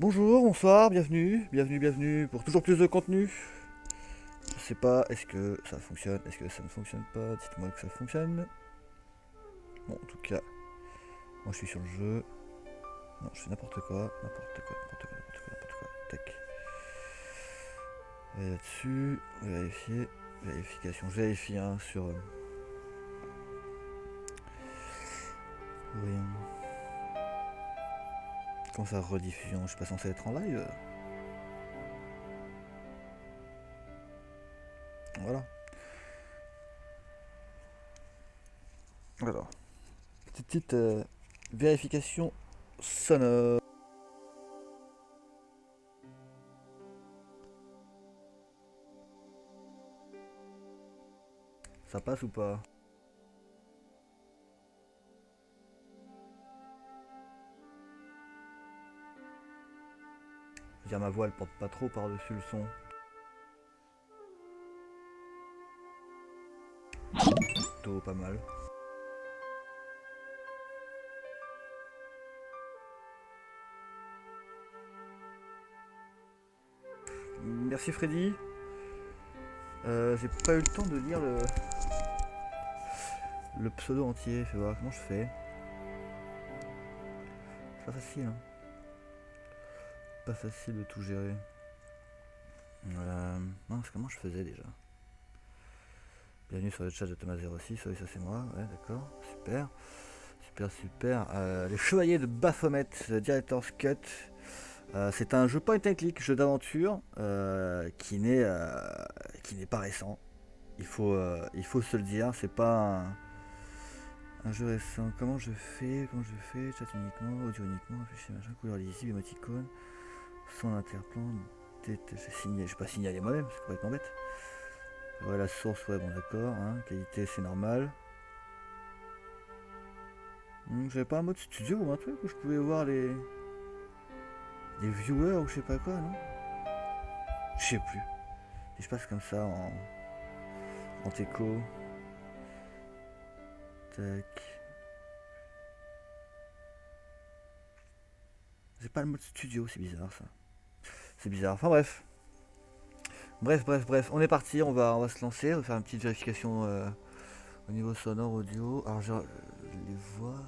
Bonjour, bonsoir, bienvenue pour toujours plus de contenu. Je sais pas, est-ce que ça fonctionne, est-ce que ça ne fonctionne pas, dites-moi que ça fonctionne. Bon, en tout cas, moi je suis sur le jeu. Non, je fais n'importe quoi, n'importe quoi. Tac. Et là-dessus, vérifier, vérification, je vérifie hein, sur... oui. Comment ça, rediffusion, je suis pas censé être en live. Voilà. Alors, petite vérification sonore. Ça passe ou pas? Je veux dire, ma voix elle porte pas trop par-dessus le son. Plutôt pas mal. Merci Freddy. J'ai pas eu le temps de lire le pseudo entier. Fais voir comment je fais. C'est pas facile, hein. Pas facile de tout gérer. Mince, comment je faisais déjà? Bienvenue sur le chat de Thomas06. Oui, ça c'est moi. Ouais, d'accord. Super. Super. Les Chevaliers de Baphomet, Director's Cut. C'est un jeu point and click, jeu d'aventure qui n'est pas récent. Il faut se le dire. C'est pas un jeu récent. Comment je fais? Chat uniquement, audio uniquement, affiché machin, couleur lisible, émoticône, son interplan, signé. Je vais pas signaler moi-même, c'est complètement bête. Ouais, la source, ouais, bon d'accord. Hein, qualité, c'est normal. J'avais pas un mode studio ou un truc où je pouvais voir les viewers ou je sais pas quoi, non? Je sais plus. Si je passe comme ça en teco. Tac. J'ai pas le mode studio, c'est bizarre ça. C'est bizarre. Enfin bref. Bref. On est parti, on va se lancer, on va faire une petite vérification au niveau sonore, audio. Alors les voix.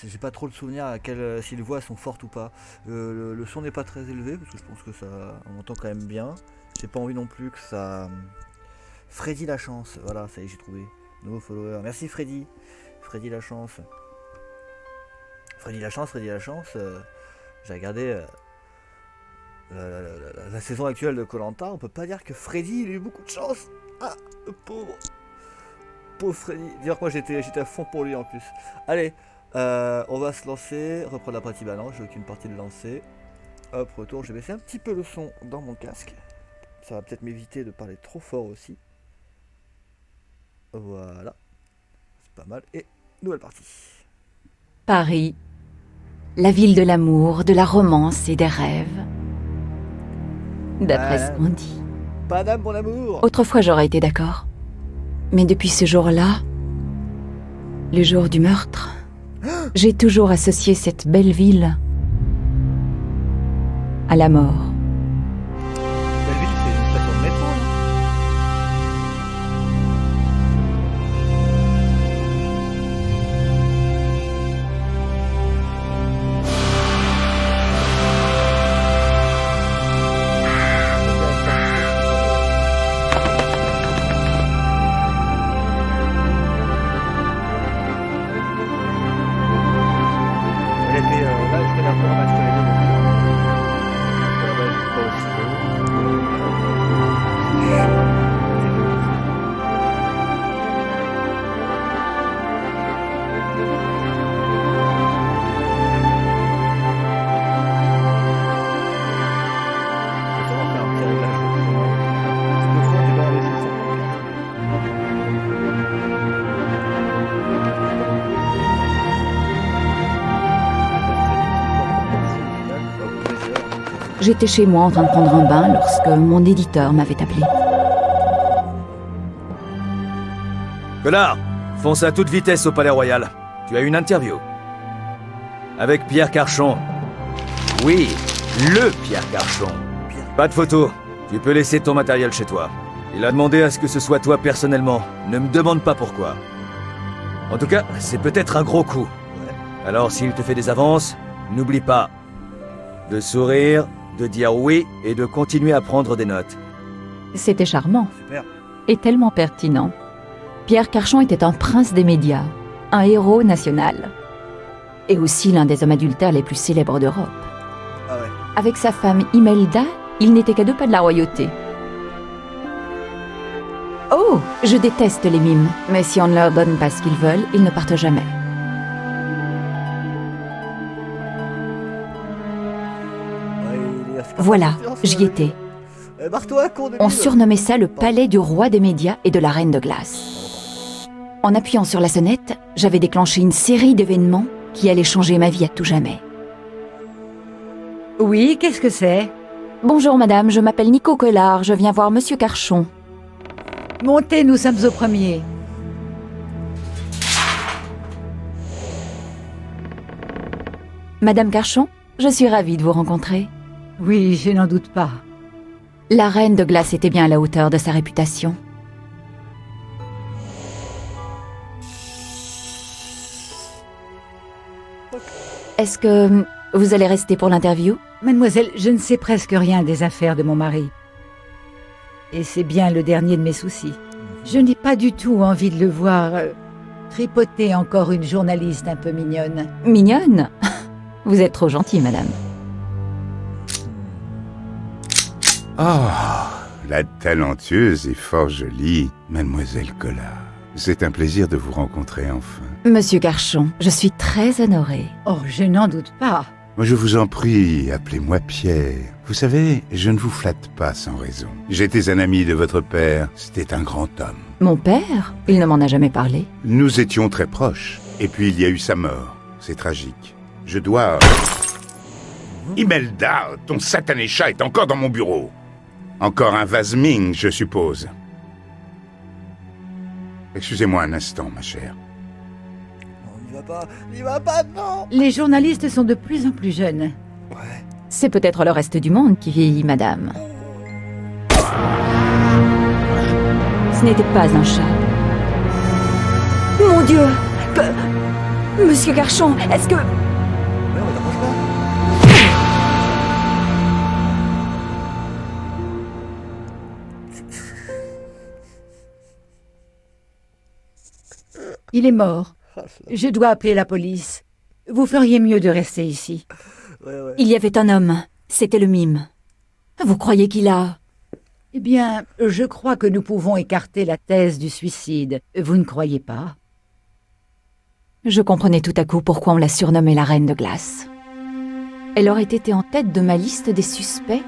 J'ai pas trop le souvenir si les voix sont fortes ou pas. Le son n'est pas très élevé parce que je pense que ça on entend quand même bien. J'ai pas envie non plus que ça. Freddy la chance, voilà, ça y est, j'ai trouvé. Nouveau follower. Merci Freddy. Freddy la chance. J'ai regardé la saison actuelle de koh. On peut pas dire que Freddy il a eu beaucoup de chance. Ah, le pauvre. Pauvre Freddy. Dire que moi j'étais à fond pour lui en plus. Allez, on va se lancer. Reprendre la partie balance, j'ai aucune partie de lancer. Hop, retour, je vais baisser un petit peu le son dans mon casque. Ça va peut-être m'éviter de parler trop fort aussi. Voilà. C'est pas mal. Et nouvelle partie. Paris, la ville de l'amour, de la romance et des rêves. D'après ce qu'on dit. Madame, mon amour. Autrefois, j'aurais été d'accord. Mais depuis ce jour-là, le jour du meurtre, j'ai toujours associé cette belle ville à la mort. Belleville, c'est une station de métro, là. Elle était là, je fais la fois un match les deux. Parce que là-bas, j'étais pas aussi faut savoir faire un petit réglage de son. Deux fois, t'es pas dans les 600. J'étais chez moi en train de prendre un bain lorsque mon éditeur m'avait appelé. Connard, fonce à toute vitesse au Palais Royal. Tu as une interview. avec Pierre Carchon. Oui, le Pierre Carchon. Pas de photo. Tu peux laisser ton matériel chez toi. Il a demandé à ce que ce soit toi personnellement. Ne me demande pas pourquoi. En tout cas, c'est peut-être un gros coup. Alors s'il te fait des avances, n'oublie pas de sourire, de dire oui et de continuer à prendre des notes. C'était charmant Super. et tellement pertinent. Pierre Carchon était un prince des médias, un héros national. Et aussi l'un des hommes adultères les plus célèbres d'Europe. Ah ouais. Avec sa femme Imelda, il n'était qu'à 2 pas de la royauté. Oh, je déteste les mimes, mais si on ne leur donne pas ce qu'ils veulent, ils ne partent jamais. Ouais, il est à- Voilà, Confiance, j'y étais. Barre-toi, con de On mille. surnommait ça le palais du roi des médias et de la reine de glace. En appuyant sur la sonnette, j'avais déclenché une série d'événements qui allaient changer ma vie à tout jamais. Oui, qu'est-ce que c'est? Bonjour madame, je m'appelle Nico Collard, je viens voir monsieur Carchon. Montez, nous sommes au premier. Madame Carchon, je suis ravie de vous rencontrer. Oui, je n'en doute pas. La reine de glace était bien à la hauteur de sa réputation. Est-ce que vous allez rester pour l'interview? Mademoiselle, je ne sais presque rien des affaires de mon mari. Et c'est bien le dernier de mes soucis. Je n'ai pas du tout envie de le voir tripoter encore une journaliste un peu mignonne. Mignonne? Vous êtes trop gentille, madame. Oh, la talentueuse et fort jolie Mademoiselle Collard. C'est un plaisir de vous rencontrer enfin. Monsieur Carchon, je suis très honorée. Oh, je n'en doute pas. Je vous en prie, appelez-moi Pierre. Vous savez, je ne vous flatte pas sans raison. J'étais un ami de votre père, c'était un grand homme. Mon père? Il ne m'en a jamais parlé. Nous étions très proches, et puis il y a eu sa mort. C'est tragique. Je dois... Imelda, ton satané chat est encore dans mon bureau. Encore un vase Ming, je suppose. Excusez-moi un instant, ma chère. On n'y va pas, non. Les journalistes sont de plus en plus jeunes. Ouais. C'est peut-être le reste du monde qui vieillit, madame. Ce n'était pas un chat. Mon Dieu! Monsieur Carchon, est-ce que... Ouais, on t'approche pas. Il est mort. Ah, c'est- Je dois appeler la police. Vous feriez mieux de rester ici. Ouais. Il y avait un homme. C'était le mime. Vous croyez qu'il a... Eh bien, je crois que nous pouvons écarter la thèse du suicide. Vous ne croyez pas? Je comprenais tout à coup pourquoi on l'a surnommée la reine de glace. Elle aurait été en tête de ma liste des suspects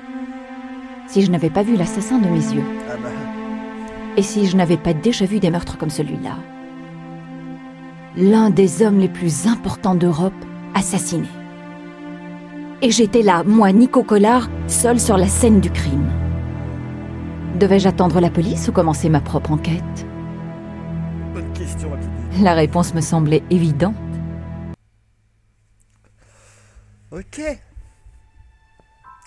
si je n'avais pas vu l'assassin de mes yeux. Ah bah. Et si je n'avais pas déjà vu des meurtres comme celui-là. L'un des hommes les plus importants d'Europe assassiné. Et j'étais là, moi, Nico Collard, seule sur la scène du crime. Devais-je attendre la police ou commencer ma propre enquête? Bonne question, ma petite. La réponse me semblait évidente. Ok.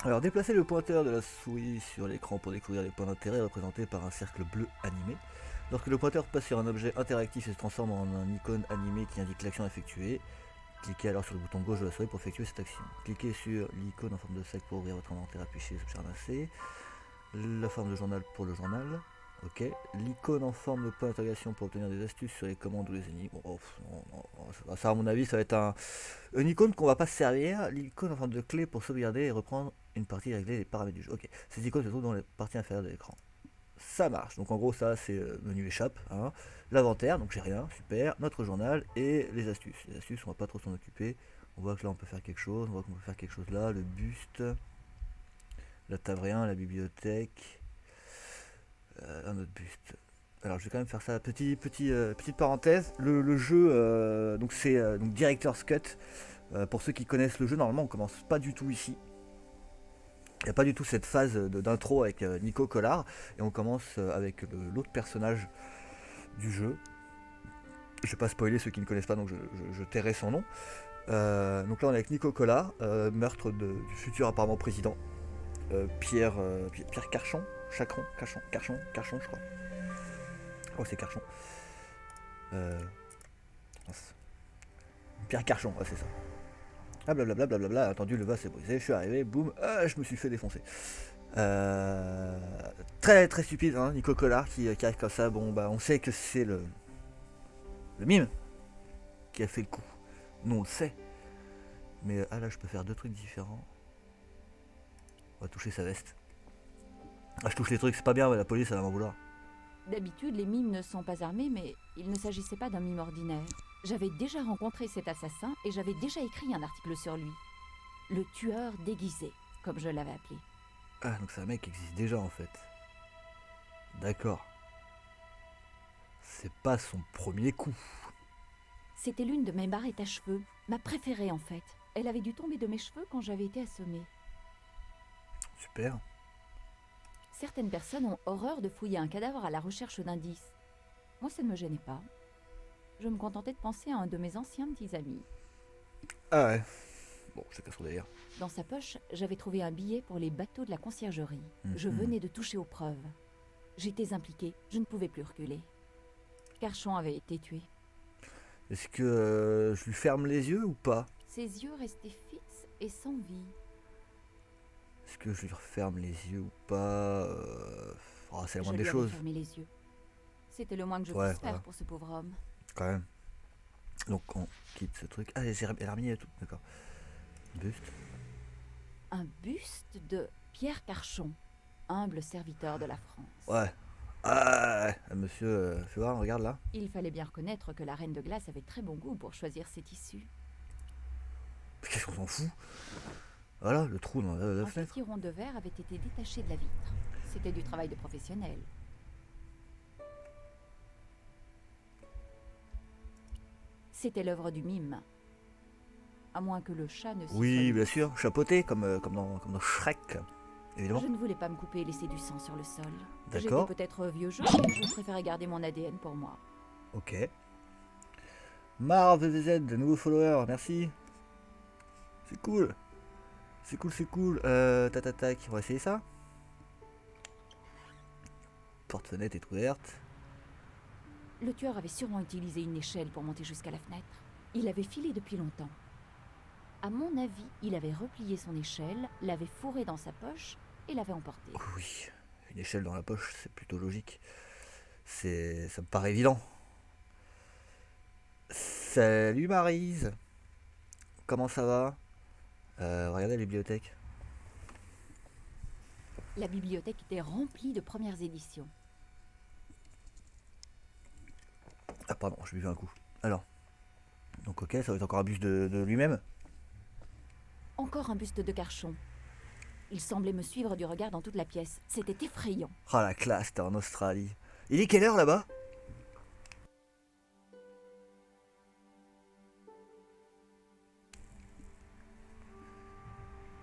Alors, déplacez le pointeur de la souris sur l'écran pour découvrir les points d'intérêt représentés par un cercle bleu animé. Lorsque le pointeur passe sur un objet interactif et se transforme en un icône animé qui indique l'action effectuée, cliquez alors sur le bouton gauche de la souris pour effectuer cette action. Cliquez sur l'icône en forme de sac pour ouvrir votre inventaire, appuyez sur les objets ramassés. La forme de journal pour le journal. Ok. L'icône en forme de point d'interrogation pour obtenir des astuces sur les commandes ou les énigmes. Bon, ça, à mon avis, ça va être une icône qu'on va pas se servir. L'icône en forme de clé pour sauvegarder et reprendre une partie et régler les paramètres du jeu. Ok. Ces icônes se trouvent dans les parties inférieures de l'écran. Ça marche. Donc en gros, ça c'est menu échappe. Hein. L'inventaire, donc j'ai rien, super. Notre journal et les astuces. Les astuces, on va pas trop s'en occuper. On voit que là on peut faire quelque chose. On voit qu'on peut faire quelque chose là. Le buste. La table rien, la bibliothèque. Un autre buste. Alors je vais quand même faire ça. Petite parenthèse. Le jeu, donc c'est donc Director's Cut. Pour ceux qui connaissent le jeu, normalement on commence pas du tout ici. Il n'y a pas du tout cette phase d'intro avec Nico Collard. Et on commence avec l'autre personnage du jeu. Je ne vais pas spoiler ceux qui ne connaissent pas, donc je tairai son nom. Donc là on est avec Nico Collard, meurtre du futur apparemment président. Pierre Carchon, Carchon je crois. Oh c'est Carchon. Mince. Pierre Carchon, ouais, c'est ça. Ah blablabla, blablabla, attendu, le vase s'est brisé, je suis arrivé, boum, je me suis fait défoncer. Très très stupide, hein, Nico Collard qui arrive comme ça. Bon bah on sait que c'est le mime qui a fait le coup. Nous on le sait. Mais là je peux faire deux trucs différents. On va toucher sa veste. Ah je touche les trucs, c'est pas bien, ouais, la police elle va m'en vouloir. D'habitude, les mimes ne sont pas armés, mais il ne s'agissait pas d'un mime ordinaire. J'avais déjà rencontré cet assassin et j'avais déjà écrit un article sur lui. Le tueur déguisé, comme je l'avais appelé. Ah donc c'est un mec qui existe déjà en fait. D'accord. C'est pas son premier coup. C'était l'une de mes barrettes à cheveux, ma préférée en fait. Elle avait dû tomber de mes cheveux quand j'avais été assommée. Super. Certaines personnes ont horreur de fouiller un cadavre à la recherche d'indices. Moi, ça ne me gênait pas. Je me contentais de penser à un de mes anciens petits amis. Ah ouais. Bon, chacun son délire. Dans sa poche, j'avais trouvé un billet pour les bateaux de la conciergerie. Je venais de toucher aux preuves. J'étais impliquée, je ne pouvais plus reculer. Carchon avait été tué. Est-ce que je lui ferme les yeux ou pas? Ses yeux restaient fixes et sans vie. Est-ce que je lui referme les yeux ou pas? C'est la Je moindre lui des avais choses, fermé les yeux. C'était le moins que je Ouais, puisse faire voilà. pour ce pauvre homme. quand même. Donc on quitte ce truc. Ah, elle a remis et tout, d'accord. Buste. Un buste de Pierre Carchon, humble serviteur de la France. Ouais. Ah, ouais. Monsieur, fais voir, regarde là. Il fallait bien reconnaître que la reine de glace avait très bon goût pour choisir ses tissus. Qu'est-ce qu'on s'en fout? Voilà, le trou dans la Un fenêtre. petit rond de verre avait été détaché de la vitre. C'était du travail de professionnel. C'était l'œuvre du mime. À moins que le chat ne s'y Oui, soit bien mis. sûr, chapeauté, comme dans Shrek, évidemment. Je ne voulais pas me couper et laisser du sang sur le sol. D'accord. J'étais peut-être vieux jeu, mais je préférais garder mon ADN pour moi. Ok. Marv VZ, nouveau follower, merci. C'est cool. C'est cool, c'est cool. Tac. On va essayer ça. Porte-fenêtre est ouverte. Le tueur avait sûrement utilisé une échelle pour monter jusqu'à la fenêtre. Il avait filé depuis longtemps. À mon avis, il avait replié son échelle, l'avait fourrée dans sa poche et l'avait emportée. Oui, une échelle dans la poche, c'est plutôt logique. Ça me paraît évident. Salut Maryse. Comment ça va? Regardez la bibliothèque. La bibliothèque était remplie de premières éditions. Ah pardon, je buvais un coup. Alors. Donc ok, ça va être encore un buste de lui-même. Encore un buste de Carchon. Il semblait me suivre du regard dans toute la pièce. C'était effrayant. Ah la classe, t'es en Australie. Il est quelle heure là-bas?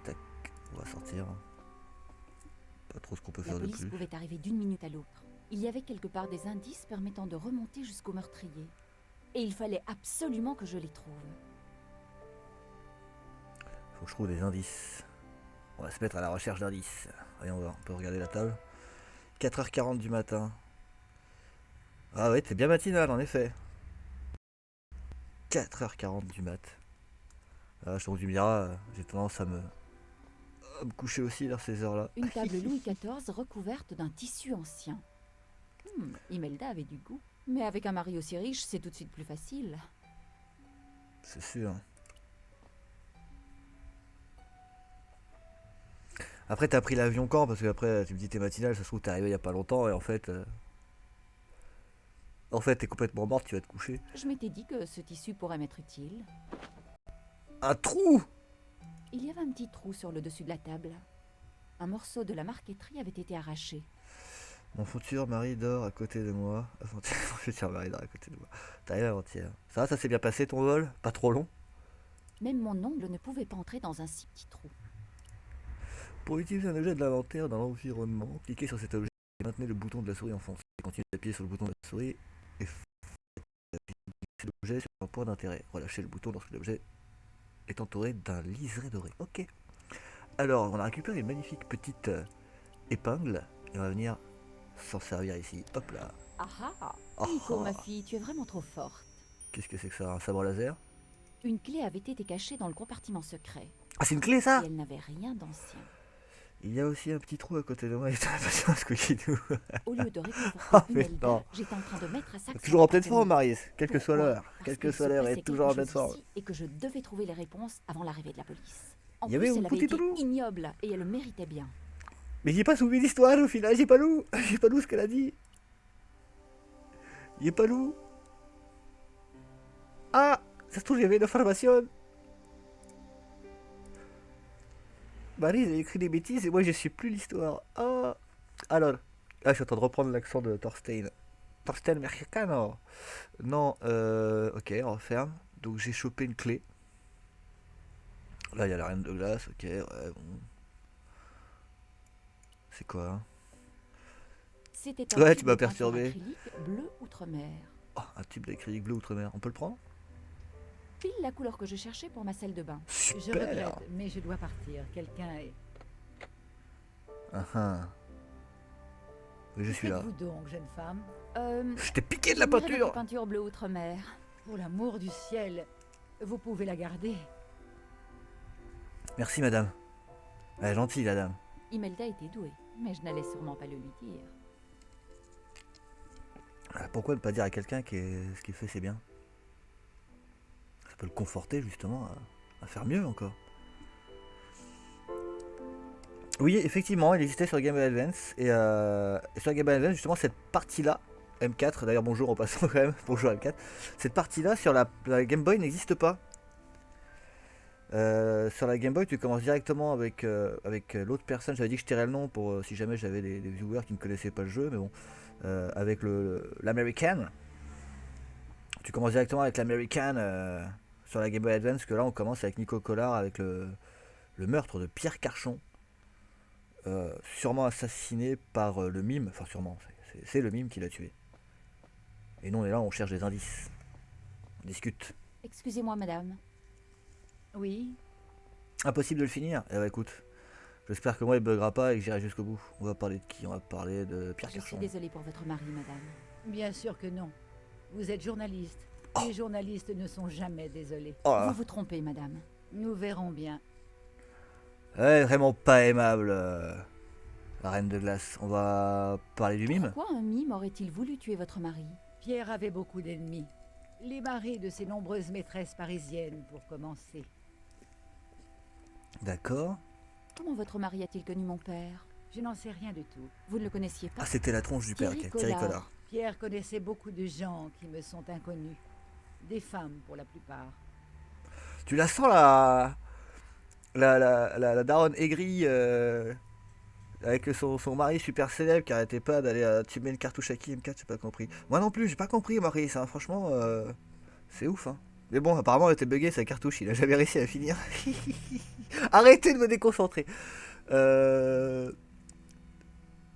Tac, on va sortir. Pas trop ce qu'on peut La faire de police plus. pouvait arriver d'une minute à l'autre. Il y avait quelque part des indices permettant de remonter jusqu'au meurtrier. Et il fallait absolument que je les trouve. Faut que je trouve des indices. On va se mettre à la recherche d'indices. Allez, on peut regarder la table. 4h40 du matin. Ah ouais, c'est bien matinal en effet. 4h40 du mat. Ah, je trouve que tu me diras, j'ai tendance à me coucher aussi vers ces heures-là. Une table Louis XIV recouverte d'un tissu ancien. Imelda avait du goût. Mais avec un mari aussi riche, c'est tout de suite plus facile. C'est sûr. Après, t'as pris l'avion quand? Parce que après, tu me dis t'es matinal, ça se trouve t'es arrivé il y a pas longtemps et en fait, t'es complètement morte, tu vas te coucher. Je m'étais dit que ce tissu pourrait m'être utile. Un trou! Il y avait un petit trou sur le dessus de la table. Un morceau de la marqueterie avait été arraché. Mon futur mari dort à côté de moi. Mon futur mari dort à côté de moi. T'es arrivé avant-hier. Ça s'est bien passé ton vol? Pas trop long? Même mon ongle ne pouvait pas entrer dans un si petit trou. Pour utiliser un objet de l'inventaire dans l'environnement, cliquez sur cet objet et maintenez le bouton de la souris enfoncé. Continuez d'appuyer sur le bouton de la souris et faites l'objet sur un point d'intérêt. Relâchez le bouton lorsque l'objet est entouré d'un liseré doré. Ok. Alors, on a récupéré une magnifique petite épingle et on va venir s'en servir ici. Hop là. Ah ah Ah Nico, ah. ma fille, tu es vraiment trop forte. Qu'est-ce que c'est que ça? Un sabre laser? Une clé avait été cachée dans le compartiment secret. Ah, c'est une clé ça? Et elle n'avait rien d'ancien. Il y a aussi un petit trou à côté de moi. Putain, attention, Squeaky-Doo. Au lieu de réconforter Ah, mais Imelda, non. j'étais en train de mettre à sac. Toujours en pleine forme, Maris. Quelle que soit Pourquoi? l'heure. Parce Quelle que qu'il soit se l'heure, elle passait est toujours en quelque pleine forme. chose ici Et que je devais trouver les réponses avant l'arrivée de la police. En Il y plus, avait un elle avait petit été trou. ignoble et elle le méritait bien. Mais j'ai pas suivi l'histoire au final, j'ai pas lu. J'ai pas lu ce qu'elle a dit. J'ai pas lu. Ah, ça se trouve, il y avait une information. Marie, elle a écrit des bêtises et moi je sais plus l'histoire. Ah, alors. Ah, je suis en train de reprendre l'accent de Thorstein. Thorstein Mexicano. Non, ok, on referme. Donc j'ai chopé une clé. Là, il y a la reine de glace, ok, ouais, bon. C'est quoi hein? C'était Ouais, un tu tube m'as de peinture perturbé. acrylique bleu outre-mer. Oh, un tube d'acrylique bleu outre-mer, on peut le prendre? Pile la couleur que je cherchais pour ma salle de bain. Je Super. regrette, mais je dois partir. Quelqu'un est... Ah, ah. Oui, je Que suis là. faites-vous donc, jeune femme? Je t'ai piqué de la j'admirais peinture. votre peinture bleu outre-mer. Pour l'amour du ciel, vous pouvez la garder. Merci madame. Elle est gentille la dame. Imelda était douée, mais je n'allais sûrement pas le lui dire. Pourquoi ne pas dire à quelqu'un que ce qu'il fait c'est bien? Ça peut le conforter justement à faire mieux encore. Oui, effectivement, il existait sur Game Boy Advance. Et sur Game Boy Advance, justement, cette partie-là, M4, d'ailleurs bonjour en passant quand même, bonjour M4, cette partie-là sur la Game Boy n'existe pas. Sur la Game Boy, tu commences directement avec l'autre personne. J'avais dit que je tirais le nom pour si jamais j'avais des viewers qui ne connaissaient pas le jeu, mais bon, avec l'American. Tu commences directement avec l'American sur la Game Boy Advance, que là on commence avec Nico Collard avec le meurtre de Pierre Carchon, sûrement assassiné par le mime. Enfin sûrement, c'est le mime qui l'a tué. Et nous on est là, on cherche des indices, on discute. Excusez-moi, madame. Oui, Impossible de le finir. Eh bah écoute, j'espère que moi il buggera pas et que j'irai jusqu'au bout. On va parler de qui? On va parler de Pierre Je suis Carchon. désolée pour votre mari, madame. bien sûr que non. Vous êtes journaliste. Les journalistes ne sont jamais désolés. Oh là là. Vous vous trompez, madame. Nous verrons bien. Ouais, vraiment pas aimable, la reine de glace. On va parler du mime. Pourquoi un mime aurait-il voulu tuer votre mari? Pierre avait beaucoup d'ennemis. Les maris de ses nombreuses maîtresses parisiennes, pour commencer. D'accord. Comment votre mari a-t-il connu mon père? Je n'en sais rien du tout. Vous ne le connaissiez pas? Ah, c'était la tronche du père, Thierry ok. Thierry Collard. Collard. Pierre connaissait beaucoup de gens qui me sont inconnus. Des femmes, pour la plupart. Tu la sens la daronne aigrie avec son mari super célèbre qui arrêtait pas d'aller tuer une cartouche à qui M4, j'ai pas compris. Moi non plus, j'ai pas compris Maurice, hein, franchement, c'est ouf. Hein. Mais bon, apparemment elle était buggée sa cartouche, il a jamais réussi à finir. Arrêtez de me déconcentrer. Là,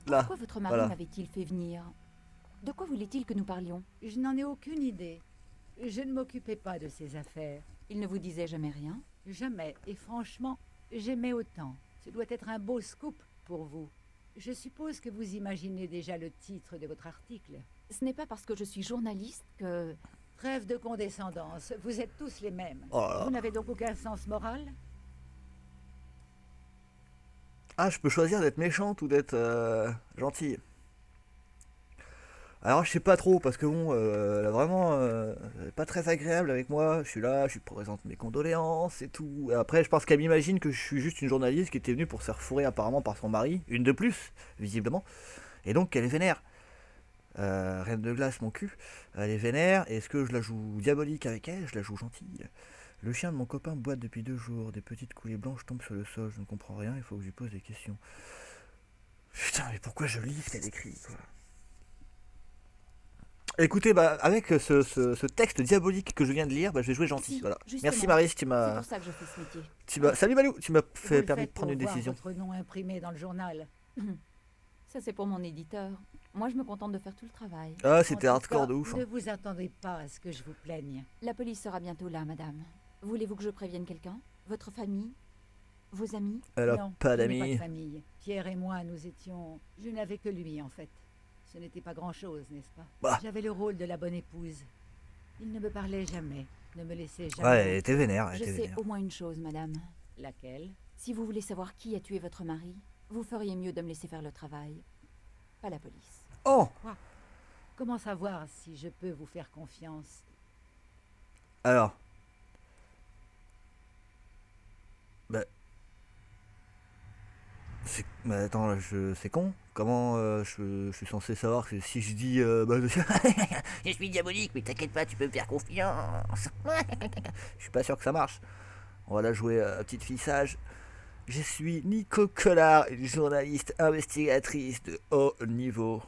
Pourquoi votre mari voilà. m'avait-il fait venir? De quoi voulait-il que nous parlions? Je n'en ai aucune idée. Je ne m'occupais pas de ses affaires. Il ne vous disait jamais rien? Jamais. Et franchement, j'aimais autant. Ce doit être un beau scoop pour vous. Je suppose que vous imaginez déjà le titre de votre article. Ce n'est pas parce que je suis journaliste que... Trêve de condescendance. Vous êtes tous les mêmes. Oh là là. Vous n'avez donc aucun sens moral? Ah, je peux choisir d'être méchante ou d'être gentille. Alors je sais pas trop parce que bon, elle est vraiment pas très agréable avec moi. Je suis là, je lui présente mes condoléances et tout. Et après, je pense qu'elle m'imagine que je suis juste une journaliste qui était venue pour se faire fourrer apparemment par son mari, une de plus, visiblement. Et donc elle est vénère. Reine de glace, mon cul. Elle est vénère. Et est-ce que je la joue diabolique avec elle? Je la joue gentille. Le chien de mon copain boite depuis 2 jours. Des petites coulées blanches tombent sur le sol. Je ne comprends rien. Il faut que je lui pose des questions. Putain, mais pourquoi je lis ce qu'elle écrit, quoi? Écoutez, bah, avec ce texte diabolique que je viens de lire, bah, je vais jouer gentil. Si, Voilà. justement. Merci Maris, tu C'est m'as. pour ça que je fais ce métier. Salut Malou, tu m'as Vous fait le permis de faites prendre pour une voir décision. votre nom imprimé dans le journal. Ça, c'est pour mon éditeur. Moi, je me contente de faire tout le travail. Ah, En c'était tout hardcore cas, de ouf. Hein. Ne vous attendez pas à ce que je vous plaigne. La police sera bientôt là, madame. Voulez-vous que je prévienne quelqu'un? Votre famille? Vos amis? Elle a Non, pas je n'ai d'amis. de famille. Pierre et moi, nous étions... Je n'avais que lui, en fait. Ce n'était pas grand-chose, n'est-ce pas? Bah. J'avais le rôle de la bonne épouse. Il ne me parlait jamais, ne me laissait jamais... Ouais, elle était vénère, elle Je était sais vénère. au moins une chose, madame. Laquelle? Si vous voulez savoir qui a tué votre mari, vous feriez mieux de me laisser faire le travail. Pas la police. Oh! Comment savoir si je peux vous faire confiance? Alors. Bah. Mais attends, c'est con. Comment je suis censé savoir que si je dis bah, je suis diabolique, mais t'inquiète pas, tu peux me faire confiance. Je suis pas sûr que ça marche. On va la jouer petite fille sage. Je suis Nico Collard, une journaliste investigatrice de haut niveau.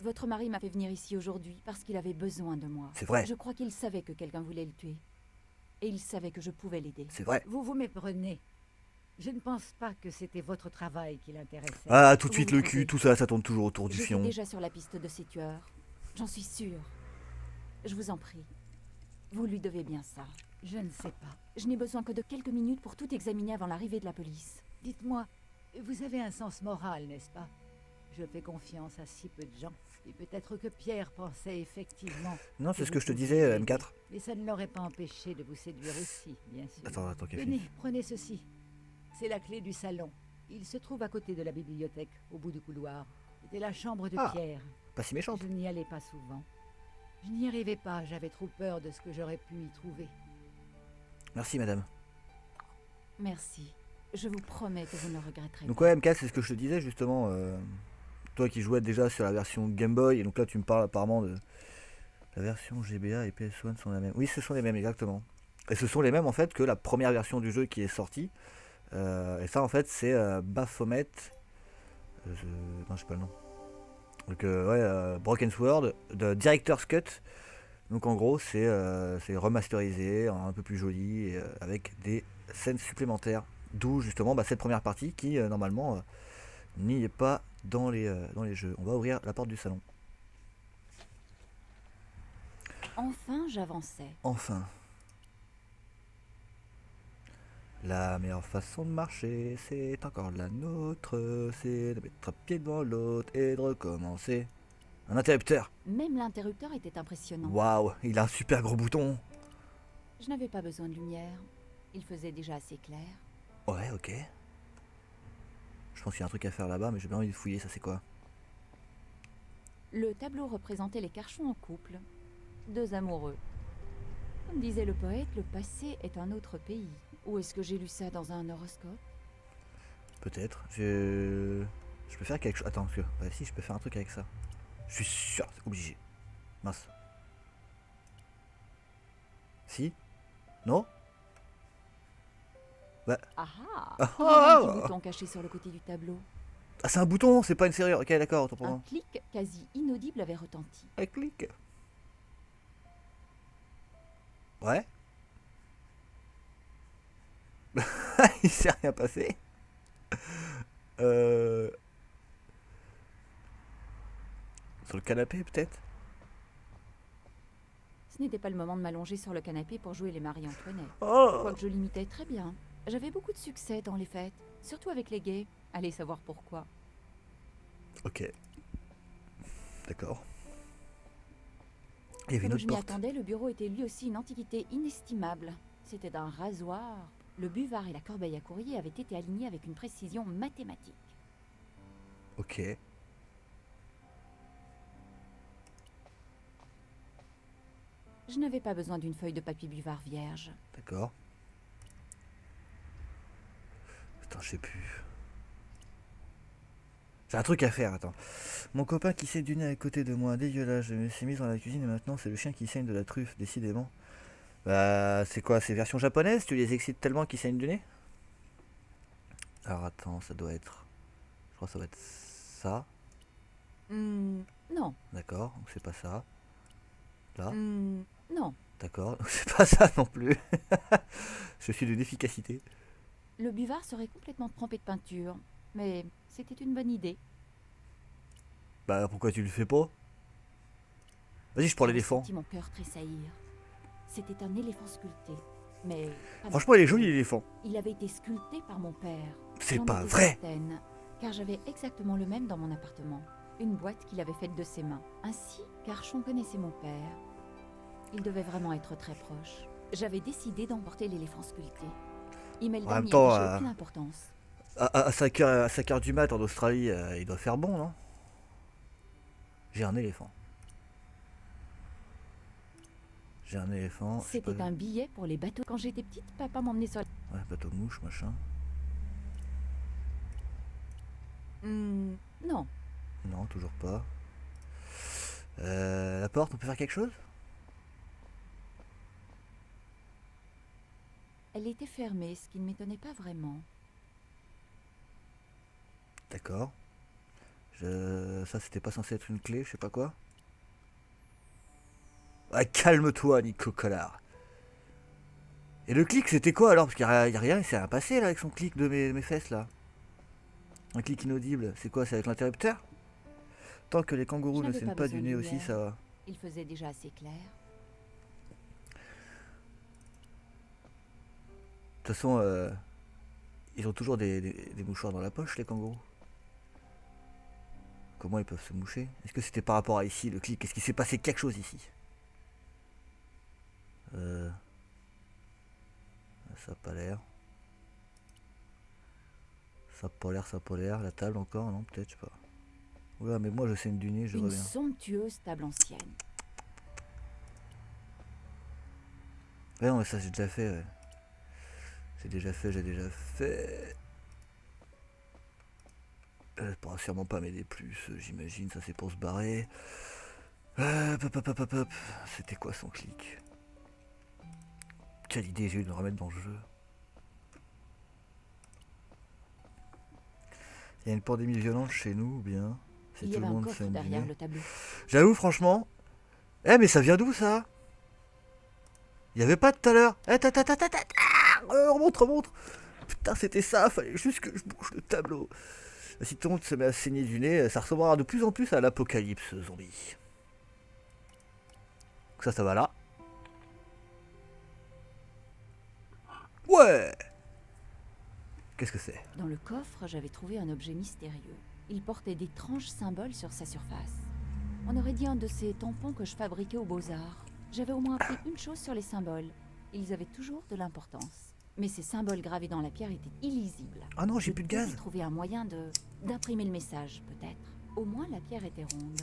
Votre mari m'a fait venir ici aujourd'hui parce qu'il avait besoin de moi. C'est vrai, Je crois qu'il savait que quelqu'un voulait le tuer. Et il savait que je pouvais l'aider. c'est vrai. Vous vous méprenez. Je ne pense pas que c'était votre travail qui l'intéressait. Ah, tout de Vous suite vous le trompez. cul, tout ça, ça tourne toujours autour du J'étais fion. déjà sur la piste de ces tueurs. J'en suis sûre. Je vous en prie. Vous lui devez bien ça. Je ne sais pas. Je n'ai besoin que de quelques minutes pour tout examiner avant l'arrivée de la police. Dites-moi, vous avez un sens moral, n'est-ce pas? Je fais confiance à si peu de gens. Et peut-être que Pierre pensait effectivement... Non, c'est ce vous que je te pouviez disais, l'aider. M4. Mais ça ne l'aurait pas empêché de vous séduire aussi, bien sûr. Attends, Kevin. Tenez, prenez ceci. C'est la clé du salon. Il se trouve à côté de la bibliothèque, au bout du couloir. C'était la chambre de Ah. Pierre. Pas si méchante. Je n'y allais pas souvent. Je n'y arrivais pas, j'avais trop peur de ce que j'aurais pu y trouver. Merci, madame. Merci. Je vous promets que vous ne regretterez Donc pas. ouais, MK, c'est ce que je te disais justement. Toi qui jouais déjà sur la version Game Boy, et donc là tu me parles apparemment de la version GBA et PS1 sont les mêmes. Oui, ce sont les mêmes exactement. Et ce sont les mêmes en fait que la première version du jeu qui est sortie. Et ça en fait c'est Baphomet. Non, je sais pas le nom. Donc Broken Sword de Director's Cut. Donc en gros c'est remasterisé, un peu plus joli, et, avec des scènes supplémentaires. D'où justement cette première partie qui normalement n'y est pas dans les jeux. On va ouvrir la porte du salon. Enfin, j'avançais. Enfin. La meilleure façon de marcher, c'est encore la nôtre. C'est de mettre un pied devant l'autre et de recommencer. Un interrupteur. Même l'interrupteur était impressionnant. Waouh, il a un super gros bouton. Je n'avais pas besoin de lumière. Il faisait déjà assez clair. Ouais, ok. Je pense qu'il y a un truc à faire là-bas, mais j'ai bien envie de fouiller, ça c'est quoi? Le tableau représentait les Carchons en couple. Deux amoureux. Comme disait le poète, le passé est un autre pays. Où est-ce que j'ai lu ça dans un horoscope? Peut-être. Je peux faire quelque chose. Attends, parce que. Ouais, si, je peux faire un truc avec ça. Je suis sûr, c'est obligé. Mince. Si? Non? Ah ah! Ah, Il y avait un ah, petit ah. bouton caché sur le côté du tableau. Ah, c'est un bouton, c'est pas une serrure. Ok, d'accord, autant pour Un moi. clic quasi inaudible avait retenti. Un clic. Ouais. Il s'est rien passé. Sur le canapé, peut-être? Ce n'était pas le moment de m'allonger sur le canapé pour jouer les Marie-Antoinette. Oh! Quoique je l'imitais très bien. J'avais beaucoup de succès dans les fêtes, surtout avec les gays. Allez savoir pourquoi. Ok. D'accord. Il y avait une Comme autre je m'y porte. attendais, le bureau était lui aussi une antiquité inestimable. C'était d'un rasoir. Le buvard et la corbeille à courrier avaient été alignés avec une précision mathématique. Ok. Je n'avais pas besoin d'une feuille de papier buvard vierge. D'accord. Attends, je sais plus. J'ai un truc à faire, attends. Mon copain qui sait du nez à côté de moi, dégueulasse. Je me suis mise dans la cuisine et maintenant c'est le chien qui saigne de la truffe, décidément. Bah, c'est quoi, c'est version japonaise? Tu les excites tellement qu'ils saignent du nez? Alors attends, ça doit être. Je crois que ça doit être ça. Non. D'accord, donc c'est pas ça. Là, Non. d'accord, donc c'est pas ça non plus. Je suis d'une efficacité. Le buvard serait complètement trempé de peinture. Mais c'était une bonne idée. Bah pourquoi tu le fais pas? Vas-y, je prends J'ai l'éléphant. senti mon cœur tressaillir. C'était un éléphant sculpté. Mais Franchement, il est joli l'éléphant. il avait été sculpté par mon père. C'est J'en pas étais vrai. certaine, car j'avais exactement le même dans mon appartement. Une boîte qu'il avait faite de ses mains. Ainsi, Carchon connaissait mon père. Il devait vraiment être très proche. J'avais décidé d'emporter l'éléphant sculpté. Imelda En même n'y temps, attachait aucune importance. À 5h du mat en Australie, il doit faire bon, non? J'ai un éléphant. J'ai un éléphant. je sais C'était pas- un billet pour les bateaux. Quand j'étais petite, papa m'emmenait sur... Ouais, bateau mouche, machin. Non. Non, toujours pas. La porte, on peut faire quelque chose? Elle était fermée, ce qui ne m'étonnait pas vraiment. D'accord. Ça, c'était pas censé être une clé, je sais pas quoi. Ah, calme-toi, Nico Collard. Et le clic, c'était quoi alors? Parce qu'il y a rien, il s'est rien passé là avec son clic de mes fesses là. Un clic inaudible, c'est quoi? C'est avec l'interrupteur? Tant que les kangourous Je ne n'avais saignent pas pas besoin du de nez aussi, lumière. ça va. Il faisait déjà assez clair. De toute façon, ils ont toujours des mouchoirs dans la poche, les kangourous. Comment ils peuvent se moucher? Est-ce que c'était par rapport à ici, le clic? Est-ce qu'il s'est passé quelque chose ici? Ça a pas l'air. Ça a pas l'air, ça a pas l'air. La table encore? Non, peut-être, je sais pas. Oula, mais moi je saigne du nez, je Une reviens. somptueuse table ancienne. Ouais, non, mais ça j'ai déjà fait, ouais. J'ai déjà fait. Ça pourra sûrement pas m'aider plus, j'imagine, ça c'est pour se barrer. Hop. C'était quoi son clic? Quelle idée j'ai eu de le remettre dans le jeu. Il y a une pandémie violente chez nous, ou bien c'est Il y tout avait le un monde coffre saigne du derrière nez. le tableau. J'avoue, franchement. Eh, mais ça vient d'où ça? Il y avait pas tout à l'heure. Eh, remonte. Putain, c'était ça, fallait juste que je bouge le tableau. Si tout le monde se met à saigner du nez, ça ressemblera de plus en plus à l'apocalypse zombie. Donc ça va là. Ouais. Qu'est-ce que c'est? Dans le coffre, j'avais trouvé un objet mystérieux. Il portait d'étranges symboles sur sa surface. On aurait dit un de ces tampons que je fabriquais aux Beaux-Arts. J'avais au moins appris une chose sur les symboles. Ils avaient toujours de l'importance. Mais ces symboles gravés dans la pierre étaient illisibles. Ah non, j'ai Je plus de devais gaz. trouver un moyen d'imprimer le message, peut-être. Au moins, la pierre était ronde.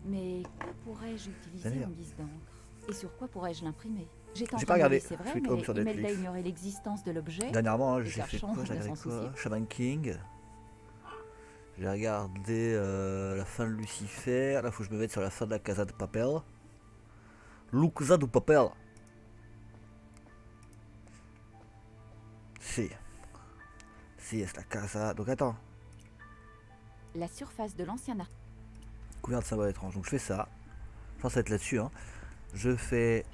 Mais que pourrais-je utiliser D'ailleurs. en guise d'encre? Et sur quoi pourrais-je l'imprimer? J'étais en J'ai train pas de regardé c'est vrai, Sweet mais Home sur Imelda Netflix. ignorait l'existence de l'objet. Dernièrement, hein, Et j'ai fait Carchon quoi? J'ai devait regardé s'en quoi? soucier. Shaman King. J'ai regardé la fin de Lucifer. Là, faut que je me mette sur la fin de la Casa de Papel. La Casa de Papel. Si, c'est la Casa. Donc attends. La surface de l'ancien arc. Couvert de symboles étranges. Donc je fais ça. Je pense que ça va être là-dessus. Hein. Je fais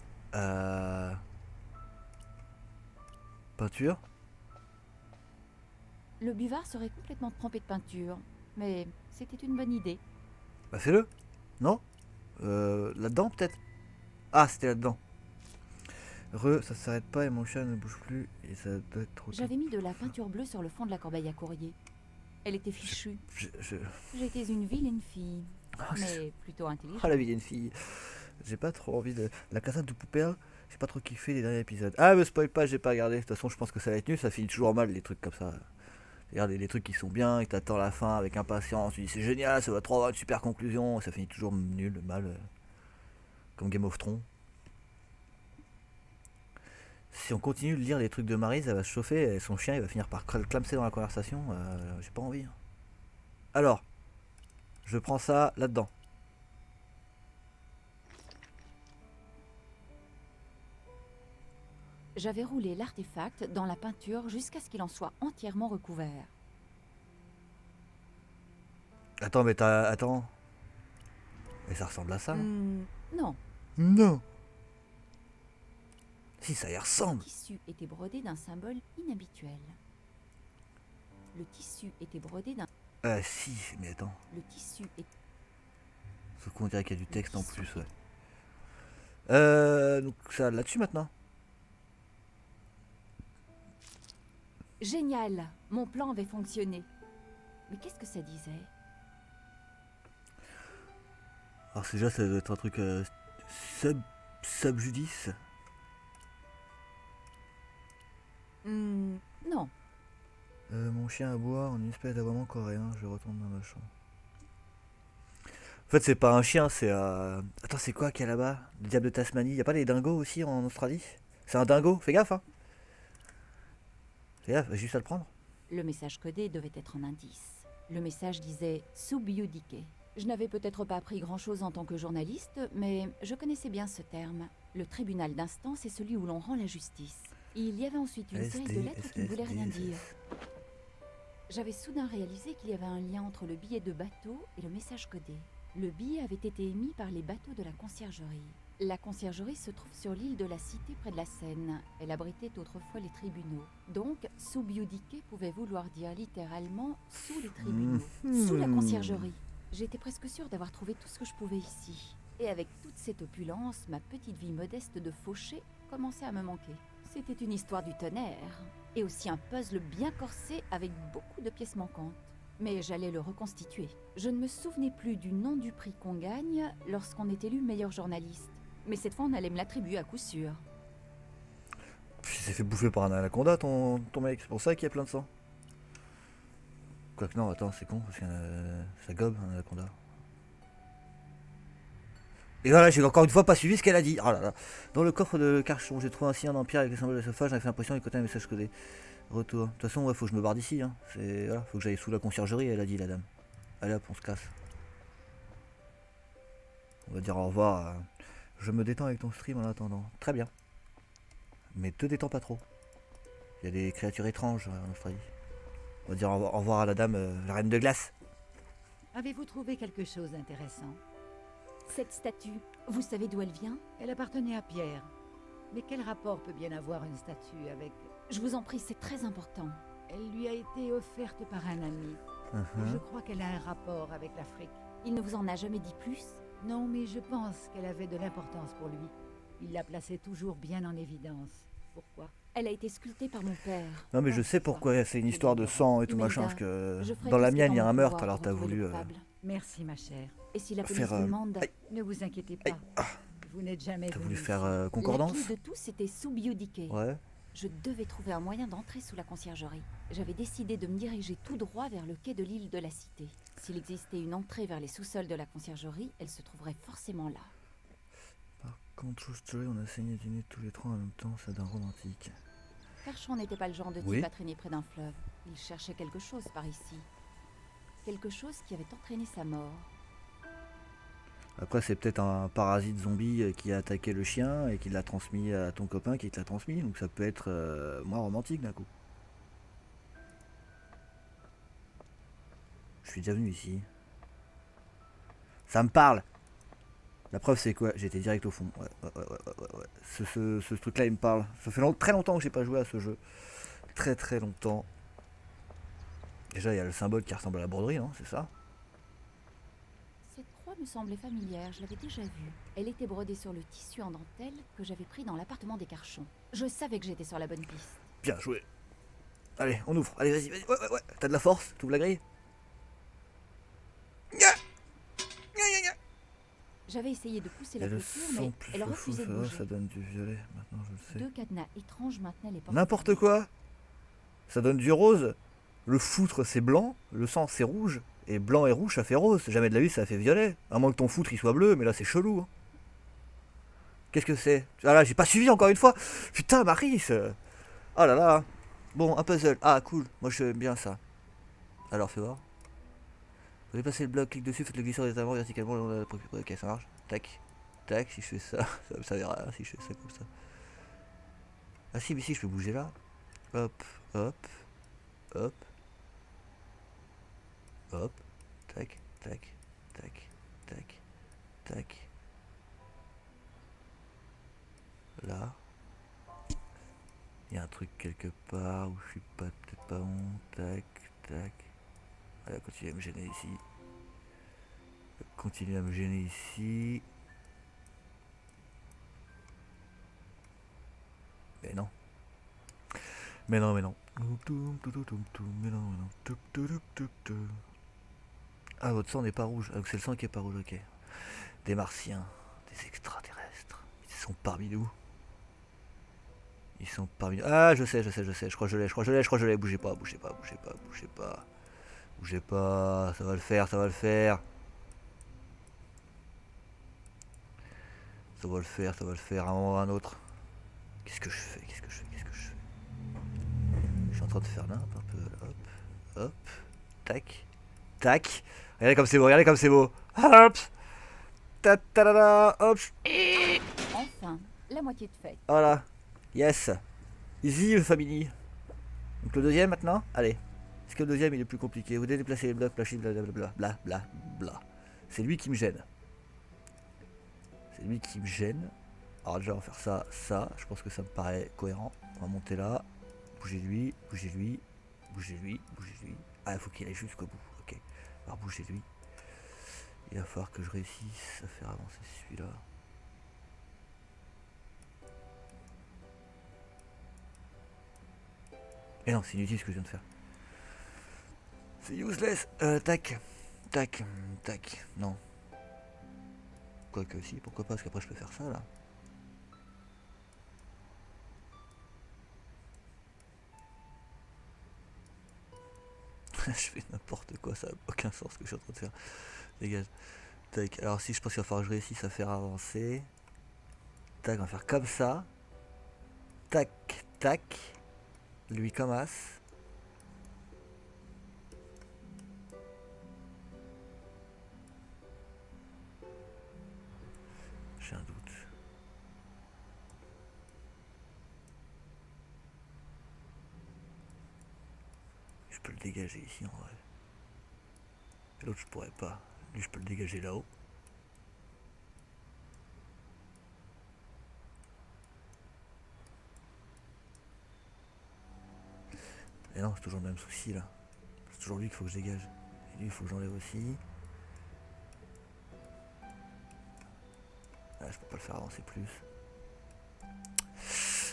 peinture. Le buvard serait complètement trempé de peinture. Mais c'était une bonne idée. Bah fais-le. Non là-dedans peut-être. Ah, c'était là-dedans. Ça s'arrête pas et mon chat ne bouge plus et ça doit être trop tôt. J'avais mis de la peinture bleue sur le fond de la corbeille à courrier. Elle était fichue. J'étais une vilaine fille. Mais plutôt intelligente. Ah, la vilaine fille. J'ai pas trop envie de. La Casa de Papel, j'ai pas trop kiffé les derniers épisodes. Ah, me spoil pas, j'ai pas regardé. De toute façon, je pense que ça va être nul, ça finit toujours mal les trucs comme ça. Regarde les trucs qui sont bien, et t'attends la fin avec impatience, tu dis c'est génial, ça va trop avoir une super conclusion, et ça finit toujours nul, mal. Comme Game of Thrones. Si on continue de lire les trucs de Marie, ça va se chauffer, et son chien il va finir par clamser dans la conversation, j'ai pas envie. Alors, je prends ça là-dedans. J'avais roulé l'artefact dans la peinture jusqu'à ce qu'il en soit entièrement recouvert. Attends, mais t'as. Attends. Mais ça ressemble à ça. Non, Non. Si, ça y le ressemble. tissu était brodé d'un symbole inhabituel. Le tissu était brodé d'un... Si, mais attends. Le tissu est... Sauf qu'on dirait qu'il y a du texte en plus, ouais. Donc ça, là-dessus maintenant. Génial. Mon plan avait fonctionné. Mais qu'est-ce que ça disait? Alors déjà ça doit être un truc subjudice. Non. Mon chien aboie en une espèce d'aboiement coréen, je retourne dans ma chambre. En fait c'est pas un chien, c'est attends c'est quoi qu'il y a là-bas? Le diable de Tasmanie, y a pas des dingos aussi en Australie? C'est un dingo, fais gaffe hein. Fais gaffe, juste à le prendre. Le message codé devait être un indice. Le message disait « Subyudique ». Je n'avais peut-être pas appris grand-chose en tant que journaliste, mais je connaissais bien ce terme. Le tribunal d'instance est celui où l'on rend la justice. Il y avait ensuite une série de lettres qui ne voulaient rien dire. J'avais soudain réalisé qu'il y avait un lien entre le billet de bateau et le message codé. Le billet avait été émis par les bateaux de la conciergerie. La conciergerie se trouve sur l'île de la Cité près de la Seine. Elle abritait autrefois les tribunaux. Donc, subyudique pouvait vouloir dire littéralement sous les tribunaux, sous la conciergerie. J'étais presque sûre d'avoir trouvé tout ce que je pouvais ici. Et avec toute cette opulence, ma petite vie modeste de fauché commençait à me manquer. C'était une histoire du tonnerre. Et aussi un puzzle bien corsé avec beaucoup de pièces manquantes. Mais j'allais le reconstituer. Je ne me souvenais plus du nom du prix qu'on gagne lorsqu'on est élu meilleur journaliste. Mais cette fois, on allait me l'attribuer à coup sûr. Il s'est fait bouffer par un anaconda ton mec, c'est pour ça qu'il y a plein de sang. Quoique non, attends, c'est con, parce que ça gobe un anaconda. Et voilà, j'ai encore une fois pas suivi ce qu'elle a dit. Oh là là. Dans le coffre de Carchon, j'ai trouvé un cyan en pierre avec les symboles de Sophage, j'avais fait l'impression d'écouter un message codé. Retour. De toute façon, ouais, faut que je me barre d'ici. Hein. Voilà, faut que j'aille sous la conciergerie, elle a dit la dame. Allez hop, on se casse. On va dire au revoir. Je me détends avec ton stream en attendant. Très bien. Mais te détends pas trop. Il y a des créatures étranges en Australie. On va dire au revoir à la dame, la reine de glace. Avez-vous trouvé quelque chose d'intéressant? Cette statue, vous savez d'où elle vient? Elle appartenait à Pierre. Mais quel rapport peut bien avoir une statue avec... Je vous en prie, c'est très important. Elle lui a été offerte par un ami. Je crois qu'elle a un rapport avec l'Afrique. Il ne vous en a jamais dit plus? Non, mais je pense qu'elle avait de l'importance pour lui. Il la plaçait toujours bien en évidence. Pourquoi? Elle a été sculptée par mon père. Non mais je sais pourquoi, c'est une histoire de sang et tout machin, parce que dans la mienne il y a un meurtre, alors t'as voulu... Merci ma chère. Et si la police faire, vous demande... Ne vous inquiétez pas. Vous n'êtes jamais T'as venu voulu ici. faire concordance? La clé de tout, c'était subyudique. Ouais. Je devais trouver un moyen d'entrer sous la conciergerie. J'avais décidé de me diriger tout droit vers le quai de l'île de la Cité. S'il existait une entrée vers les sous-sols de la conciergerie, elle se trouverait forcément là. Par contre, True Story, on a saigné du nez tous les trois en même temps, c'est d'un romantique. Carchon n'était pas le genre de type Oui. à traîner près d'un fleuve. Il cherchait quelque chose par ici. Quelque chose qui avait entraîné sa mort. Après, c'est peut-être un parasite zombie qui a attaqué le chien et qui l'a transmis à ton copain qui te l'a transmis, donc ça peut être moins romantique d'un coup. Je suis déjà venu ici. Ça me parle. La preuve c'est quoi? J'étais direct au fond. Ouais. Ce truc-là il me parle. Ça fait très longtemps que j'ai pas joué à ce jeu. Très longtemps. Déjà il y a le symbole qui ressemble à la broderie, non? C'est ça? Cette croix me semblait familière, je l'avais déjà vue. Elle était brodée sur le tissu en dentelle que j'avais pris dans l'appartement des Carchons. Je savais que j'étais sur la bonne piste. Bien joué. Allez, on ouvre. Allez, vas-y. Ouais. T'as de la force? Tu ouvres la grille? J'avais essayé de pousser la Et le clôture, son mais plus elle le fou, refusait de bouger. ça donne du violet. Maintenant je le sais. Deux cadenas étranges maintenaient les portes. N'importe quoi. Ça donne du rose. Le foutre c'est blanc, le sang c'est rouge. Et blanc et rouge ça fait rose. Jamais de la vie ça fait violet. À moins que ton foutre il soit bleu, mais là c'est chelou. Hein. Qu'est-ce que c'est? Ah là j'ai pas suivi encore une fois. Putain Maris. Oh là là. Bon un puzzle. Ah cool. Moi j'aime bien ça. Alors fais voir. Vous déplacez le bloc, clique dessus, faites le glisseur des avant verticalement le long de la préoccupation. Ok ça marche. Tac. Tac, si je fais ça, ça verra rien si je fais ça comme ça. Ah si mais si je peux bouger là. Hop. Tac. Là. Il y a un truc quelque part où je suis pas peut-être pas bon. Tac. Allez, continue à me gêner ici. Mais non. Ah, votre sang n'est pas rouge. Ah, donc c'est le sang qui est pas rouge, ok. Des martiens, des extraterrestres. Ils sont parmi nous. Ils sont parmi nous. Ah, je sais. Je crois que je l'ai. Bougez pas. Bougez pas. Ça va le faire. Ça va le faire. À un moment ou à un autre. Qu'est-ce que je fais? Je suis en train de faire n'importe un peu. Hop. Tac. Regardez comme c'est beau. Hop. Ta-ta-da-da. Hop. Enfin, la moitié de fait. Voilà. Yes. Easy family. Donc le deuxième maintenant. Allez. Est-ce que le deuxième il est plus compliqué? Vous devez déplacer les blocs, blablabla. C'est lui qui me gêne. Alors déjà on va faire ça. Je pense que ça me paraît cohérent. On va monter là. Bougez-lui. Ah, il faut qu'il aille jusqu'au bout. Ok. Alors bougez-lui. Il va falloir que je réussisse à faire avancer celui-là. Et non, c'est inutile ce que je viens de faire. C'est useless. Tac. Non. Quoique si, pourquoi pas, parce qu'après je peux faire ça là. Je fais n'importe quoi, ça n'a aucun sens ce que je suis en train de faire. Dégage. Tac. Alors si je pense qu'il va falloir que je réussisse à faire avancer. Tac, on va faire comme ça. Tac. Lui comme as. J'ai un doute. Je peux le dégager ici en vrai. L'autre je pourrais pas. Lui je peux le dégager là-haut. Et non, c'est toujours le même souci là. C'est toujours lui qu'il faut que je dégage. Et lui il faut que j'enlève aussi. Ah, je peux pas le faire avancer plus.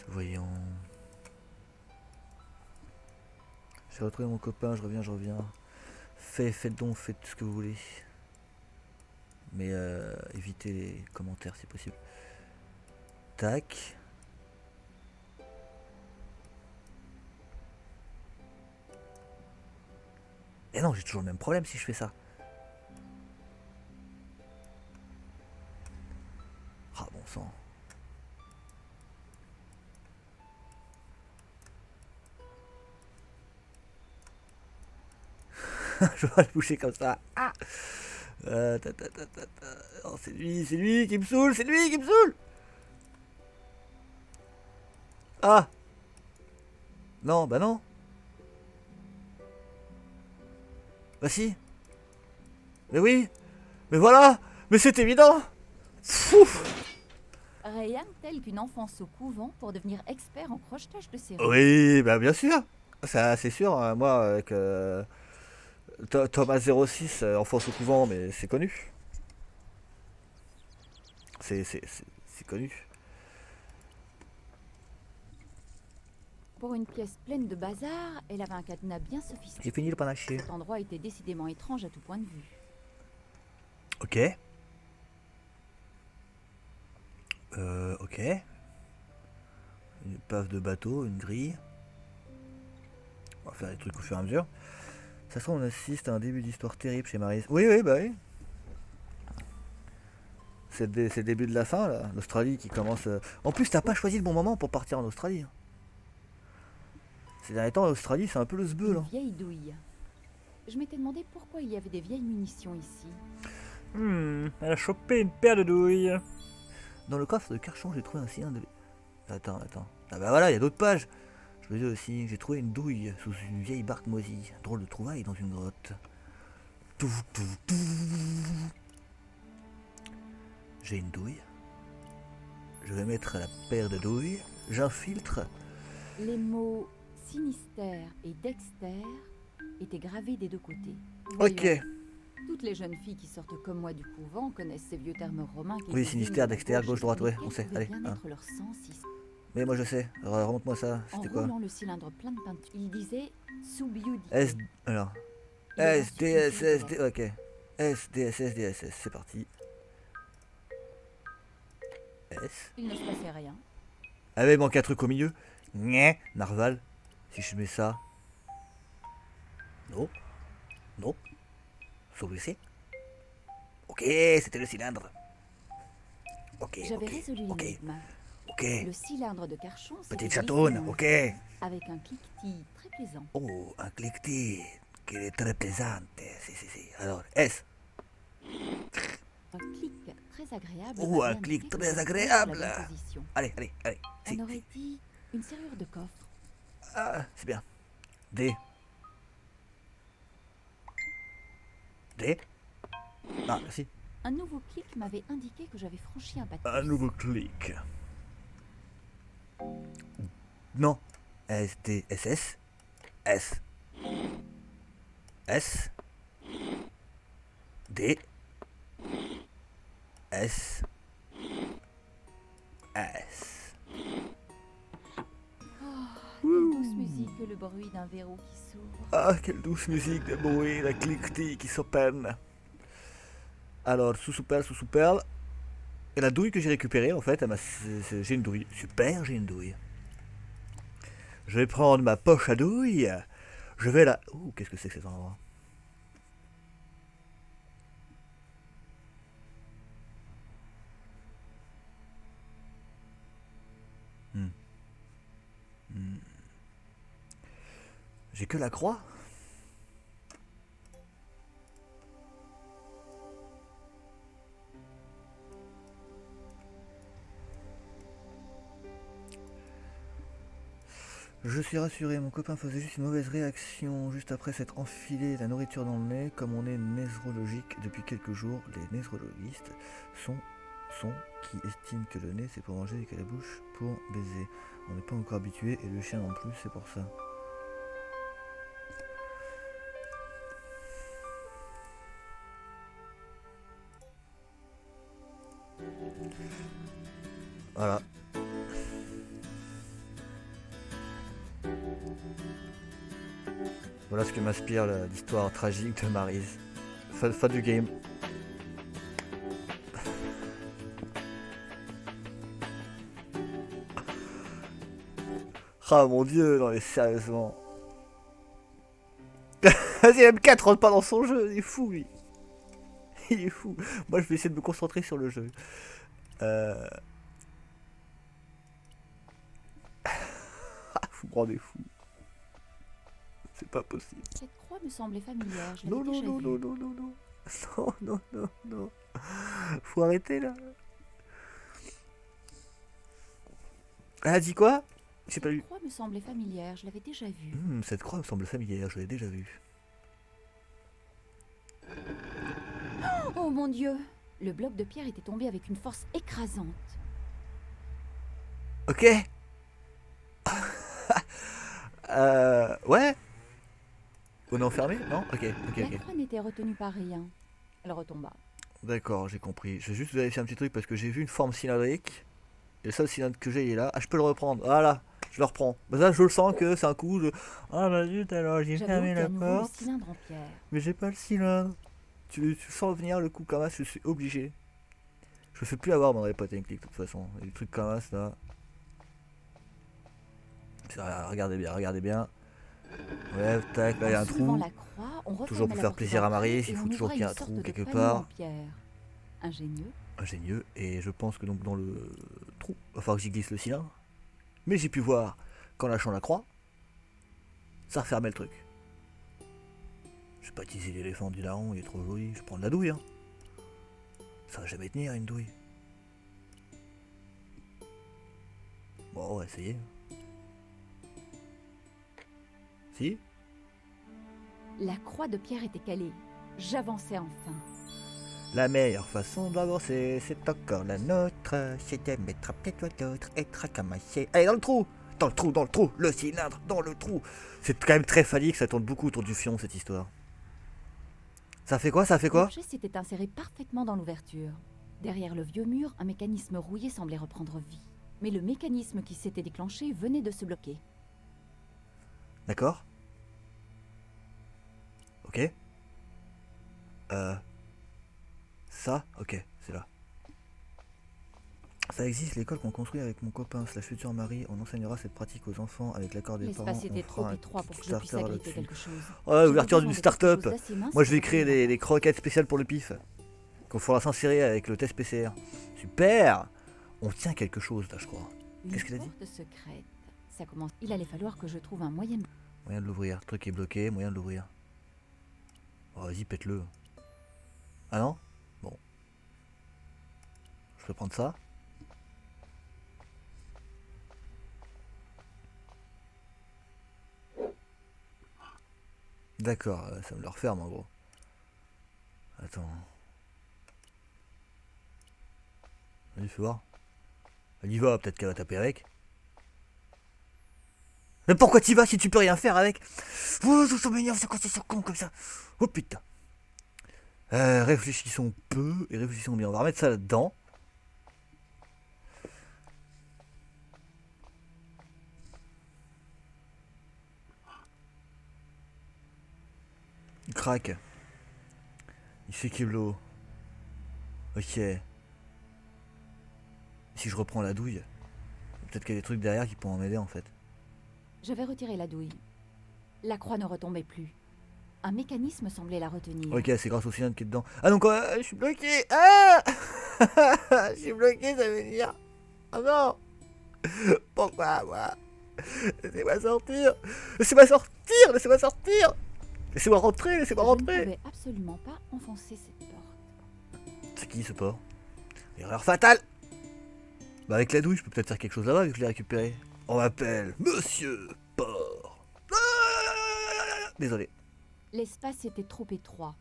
Voyons. J'ai retrouvé mon copain, je reviens. Faites tout ce que vous voulez. Mais évitez les commentaires si possible. Tac. Et non, j'ai toujours le même problème si je fais ça. Ah bon sang. Je vais le boucher comme ça. Ah. Oh, c'est lui qui me saoule, Ah. Non, bah non. Bah si. Mais oui. Mais voilà. Mais c'est évident. Fouf. Ryan, tel qu'une enfance au couvent pour devenir expert en crochetage de série. Oui, bah bien sûr. Ça, c'est sûr. Moi, avec Thomas 06, enfance au couvent, mais c'est connu. C'est connu. Pour une pièce pleine de bazar, elle avait un cadenas bien sophistiqué. J'ai fini le panaché. Cet endroit était décidément étrange à tout point de vue. Ok. Ok. Une épave de bateau, une grille. On va faire des trucs au fur et à mesure. Ça se trouve, on assiste à un début d'histoire terrible chez Maryse. Oui, bah oui. C'est le début de la fin, là. L'Australie qui commence... En plus, t'as pas choisi le bon moment pour partir en Australie. Ces derniers temps, l'Australie, c'est un peu le sbeu, là. Une vieille douille. Je m'étais demandé pourquoi il y avait des vieilles munitions ici. Elle a chopé une paire de douilles. Dans le coffre de Carchon, j'ai trouvé un cylindre de... Attends. Ah bah voilà, il y a d'autres pages. Je me dis aussi, j'ai trouvé une douille sous une vieille barque moisie. Drôle de trouvaille dans une grotte. J'ai une douille. Je vais mettre la paire de douilles. J'infiltre. Les mots Sinister et Dexter étaient gravés des deux côtés. Ok. Voyons, toutes les jeunes filles qui sortent comme moi du couvent connaissent ces vieux termes romains qui... Oui, Sinister, Dexter, gauche, droite, ouais, on sait. Allez, bien hein. être leur sang si... Mais moi je sais. Remonte-moi ça. En C'était quoi? roulant le cylindre plein de peinture, il disait Subiudi. S. Alors. Il avait S, D, S, ensuite S, une D. Ok. S, D, S, S, D, S, S. C'est parti. S. Il ne se passait rien. Ah mais il manque un truc au milieu. Nyeh, Narval. Si je mets ça. Non. Non. Celui-ci. Ok, c'était le cylindre. Ok, J'avais ok. résolu Ok, l'énigme. ok. Le cylindre de Carchon s'était Petite glissé chatoune, dans le ok. fond, avec un cliquetis très plaisant. Oh, un cliquetis qui est très plaisante. Si, si, si. Alors, S. Un clic très agréable. Oh, m'avait un indiqué clic que très j'étais dans agréable. la bonne position. Allez, allez, allez. On Si. aurait dit une serrure de coffre. Ah, c'est bien. D. D. Ah, merci. Un nouveau clic m'avait indiqué que j'avais franchi un pas de Un plus. nouveau clic. Non. S, D, S, S. S. S. D. S. S. Quelle douce musique que le bruit d'un verrou qui s'ouvre. Ah, quelle douce musique de bruit, la cliquetis qui s'opère. Alors, sous perle. Et la douille que j'ai récupérée, en fait, j'ai une douille. Super, j'ai une douille. Je vais prendre ma poche à douille. Je vais la... Ouh, qu'est-ce que c'est que cet endroit? J'ai que la croix. Je suis rassuré, mon copain faisait juste une mauvaise réaction juste après s'être enfilé la nourriture dans le nez. Comme on est nésrologique depuis quelques jours, les nésrologistes sont qui estiment que le nez c'est pour manger et que la bouche pour baiser. On n'est pas encore habitué et le chien non plus, c'est pour ça. Voilà. Voilà ce que m'inspire l'histoire tragique de Maryse. Fin du game. Ah mon dieu, non mais sérieusement. Vas-y, M4 rentre pas dans son jeu, il est fou lui. Il est fou. Moi je vais essayer de me concentrer sur le jeu. Vous me rendez fou. C'est pas possible. Cette croix me semblait familière, je l'avais Non, non, déjà non, vue. non, non, non, non. Non, non, non, non. Faut arrêter là. Elle a dit quoi? J'ai pas Cette vu. croix me semblait familière, je l'avais déjà vue. Cette croix me semble familière, je l'ai déjà vue. Oh mon Dieu! Le bloc de pierre était tombé avec une force écrasante. Ok. Ouais. On est enfermé? Non? Ok, ok, La ok. croix n'était retenue par rien. Elle retomba. D'accord, j'ai compris. Je vais juste vérifier un petit truc parce que j'ai vu une forme cylindrique. Et le seul cylindre que j'ai il est là. Ah, je peux le reprendre. Voilà, je le reprends. Bah ça, je le sens que c'est un coup de... Ah bah zut, alors j'ai J'avais fermé ôté à la nouveau le porte. cylindre en pierre. Mais j'ai pas le cylindre. Tu sens venir le coup comme ça, je suis obligé. Je me fais plus avoir dans les potes and click de toute façon. Il y a des trucs comme ça là. Regardez bien, regardez bien. Ouais, tac, là il y a un En soulevant trou. la croix, on Toujours refermait pour la faire porte plaisir à d'entrée Maryse, et il faut on toujours ouvrait qu'il y ait une un sorte trou de quelque panier part. en pierre. Ingénieux. Ingénieux. Et je pense que donc dans le trou, il va falloir que j'y glisse le cylindre. Mais j'ai pu voir qu'en lâchant la croix, ça refermait le truc. Je vais pas utiliser l'éléphant du larron, il est trop joli. Je vais prendre la douille. Hein. Ça va jamais tenir une douille. Bon, on va essayer. Si? La croix de pierre était calée. J'avançais enfin. La meilleure façon d'avancer, c'est encore la nôtre. C'est de mettre à pied toi d'autre et te racamasser. Allez, dans le trou! Dans le trou, le cylindre, dans le trou. C'est quand même très phallique, ça tourne beaucoup autour du fion cette histoire. Ça fait quoi? L'objet s'était inséré parfaitement dans l'ouverture. Derrière le vieux mur, un mécanisme rouillé semblait reprendre vie. Mais le mécanisme qui s'était déclenché venait de se bloquer. D'accord. Ok. Ça, ok, c'est là. Ça existe, l'école qu'on construit avec mon copain slash futur mari. On enseignera cette pratique aux enfants avec l'accord des parents. L'espace était On trop fera un étroit pour que je puisse Kickstarter agripper là-dessus. quelque chose. Ouais, J'avais ouverture besoin d'une de quelque start-up. chose d'assez mince Moi je vais pour créer tenir. des croquettes spéciales pour le pif. Qu'on faudra s'insérer avec le test PCR. Super. On tient quelque chose là, je crois. Une Qu'est-ce qu'il a dit? porte secrète. Ça commence. Il allait falloir que je trouve un moyen. Moyen de l'ouvrir. Le truc est bloqué, moyen de l'ouvrir. Oh, vas-y, pète-le. Ah non? Bon. Je peux prendre ça. D'accord, ça me le referme en gros. Attends. Vas-y, fais voir. Elle y va, peut-être qu'elle va taper avec. Mais pourquoi t'y vas si tu peux rien faire avec? Oh, ça m'énerve, c'est quoi ce con comme ça? Oh putain. Réfléchissons peu et réfléchissons bien. On va remettre ça là-dedans. Il craque. Il fait kilo. Ok. Si je reprends la douille, peut-être qu'il y a des trucs derrière qui pourront m'aider en fait. J'avais retiré la douille. La croix ne retombait plus. Un mécanisme semblait la retenir. Ok, c'est grâce au cylindre qui est dedans. Ah donc je suis bloqué. Ah je suis bloqué, ça veut dire. Ah non. Pourquoi moi? Laissez-moi sortir. Laissez-moi sortir. Laissez-moi sortir. Laissez-moi rentrer. Laissez-moi Je ne rentrer. pouvais absolument pas enfoncer cette porte. C'est qui ce porc? Erreur fatale. Bah avec la douille, je peux peut-être faire quelque chose là-bas vu que je l'ai récupéré. On m'appelle Monsieur Porc. Ah désolé. L'espace était trop étroit.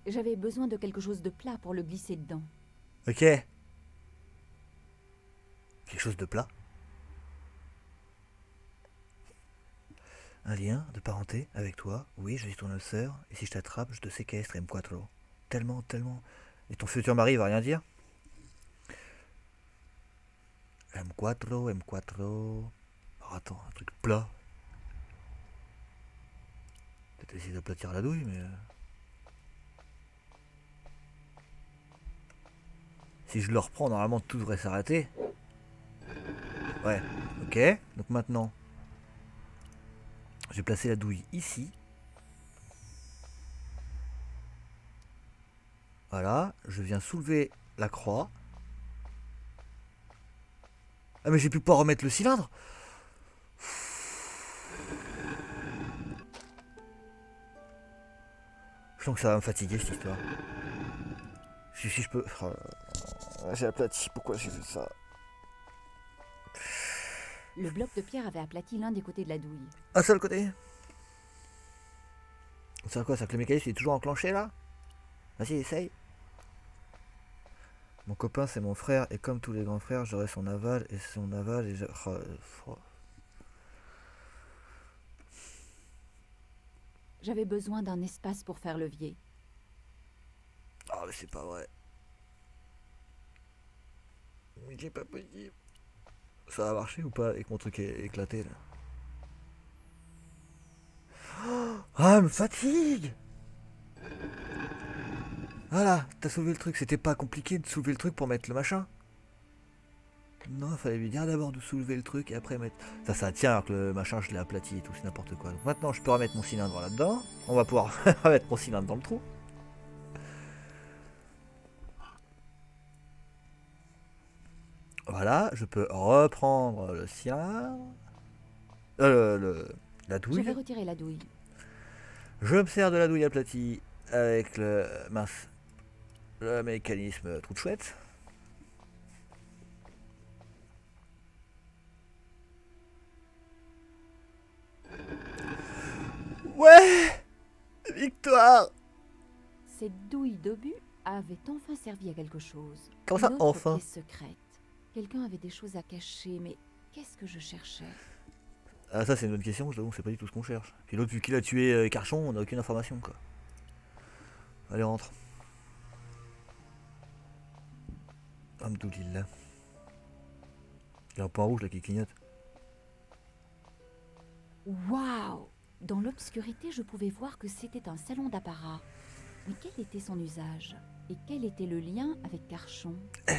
J'avais besoin de quelque chose de plat pour le glisser dedans. Ok. Quelque chose de plat. Un lien de parenté avec toi. Oui, je suis ton sœur. Et si je t'attrape, je te séquestre M4. Tellement, tellement. Et ton futur mari il va rien dire? M4, M4. Alors attends, un truc plat. Peut-être essayer d'aplatir la douille, mais... Si je le reprends, normalement tout devrait s'arrêter. Ouais, ok. Donc maintenant, je vais placer la douille ici. Voilà, je viens soulever la croix. Ah mais j'ai pu pas remettre le cylindre. Je sens que ça va me fatiguer cette histoire. Si je peux... Oh là là, j'ai aplati, pourquoi j'ai fait ça? Le bloc de pierre avait aplati l'un des côtés de la douille. Un seul côté. C'est quoi ça, que le mécanisme est toujours enclenché là? Vas-y, essaye. Mon copain c'est mon frère et comme tous les grands frères j'aurai son aval et son aval et je... Oh. J'avais besoin d'un espace pour faire levier. Ah mais c'est pas vrai. Mais c'est pas possible. Ça va marcher ou pas avec mon truc éclaté là? Ah, elle me fatigue. Voilà, t'as soulevé le truc. C'était pas compliqué de soulever le truc pour mettre le machin. Non, il fallait lui dire d'abord de soulever le truc et après mettre... Ça tient alors que le machin je l'ai aplati et tout, c'est n'importe quoi. Donc maintenant je peux remettre mon cylindre là-dedans. On va pouvoir remettre mon cylindre dans le trou. Voilà, je peux reprendre le cylindre. La douille. J'avais retiré la douille. Je me sers de la douille aplatie avec le le mécanisme trou de chouette. Ouais, victoire. Cette douille d'obus avait enfin servi à quelque chose. Comment ça, Une autre enfin? pièce secrète. Quelqu'un avait des choses à cacher, mais qu'est-ce que je cherchais? Ah ça c'est une bonne question, je t'avoue, c'est pas du tout ce qu'on cherche. Puis l'autre vu qu'il a tué Carchon, on n'a aucune information quoi. Allez rentre. Hamdoulillah. Il y a un point rouge là qui clignote. Waouh! Dans l'obscurité, je pouvais voir que c'était un salon d'apparat. Mais quel était son usage? Et quel était le lien avec Carchon? On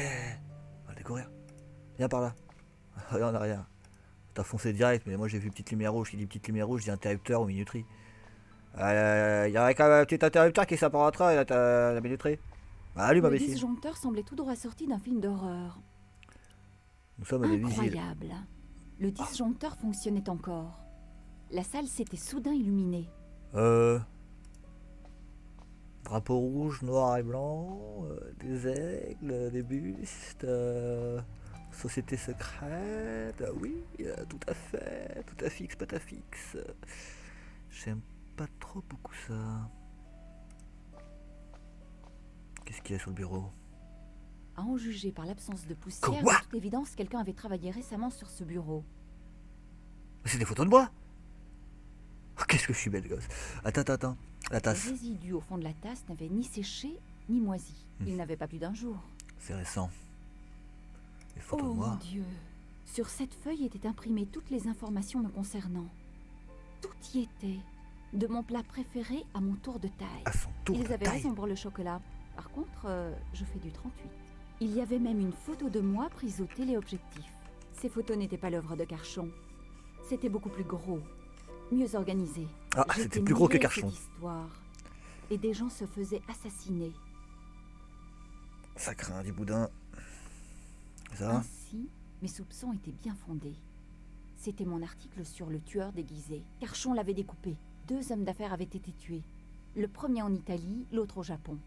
va le découvrir. Viens par là. Regarde en arrière. T'as foncé direct, mais moi j'ai vu petite lumière rouge. Qui dit petite lumière rouge, dit interrupteur ou minuterie. Il y aurait quand même un petit interrupteur qui s'apparentera à la minuterie. Bah, allume, Le imbécile. disjoncteur semblait tout droit sorti d'un film d'horreur. Nous sommes des vigiles. Incroyable. Le disjoncteur fonctionnait encore. La salle s'était soudain illuminée. Drapeau rouge, noir et blanc, des aigles, des bustes, société secrète, oui, tout à fait, tout à fixe, pas à fixe. J'aime pas trop beaucoup ça. Qu'est-ce qu'il y a sur le bureau? À en juger par l'absence de poussière, Quoi? de toute évidence, quelqu'un avait travaillé récemment sur ce bureau. C'est des photos de moi. Oh, qu'est-ce que je suis belle gosse. Attends, la Les tasse, résidus au fond de la tasse n'avaient ni séché, ni moisi. Ils n'avaient pas plus d'un jour. c'est récent. Les photos Oh de mon moi. Dieu! Sur cette feuille étaient imprimées toutes les informations me concernant. Tout y était. De mon plat préféré à mon tour de taille. À son tour Ils de avaient taille. raison pour le chocolat. Par contre, je fais du 38. Il y avait même une photo de moi prise au téléobjectif. Ces photos n'étaient pas l'œuvre de Carchon. C'était beaucoup plus gros, mieux organisé. Ah, J'étais c'était plus gros que mêlée à Carchon. cette histoire. Et des gens se faisaient assassiner. Ça craint du boudin. Ça Ainsi, mes soupçons étaient bien fondés. C'était mon article sur le tueur déguisé. Carchon l'avait découpé. 2 hommes d'affaires avaient été tués. Le premier en Italie, l'autre au Japon.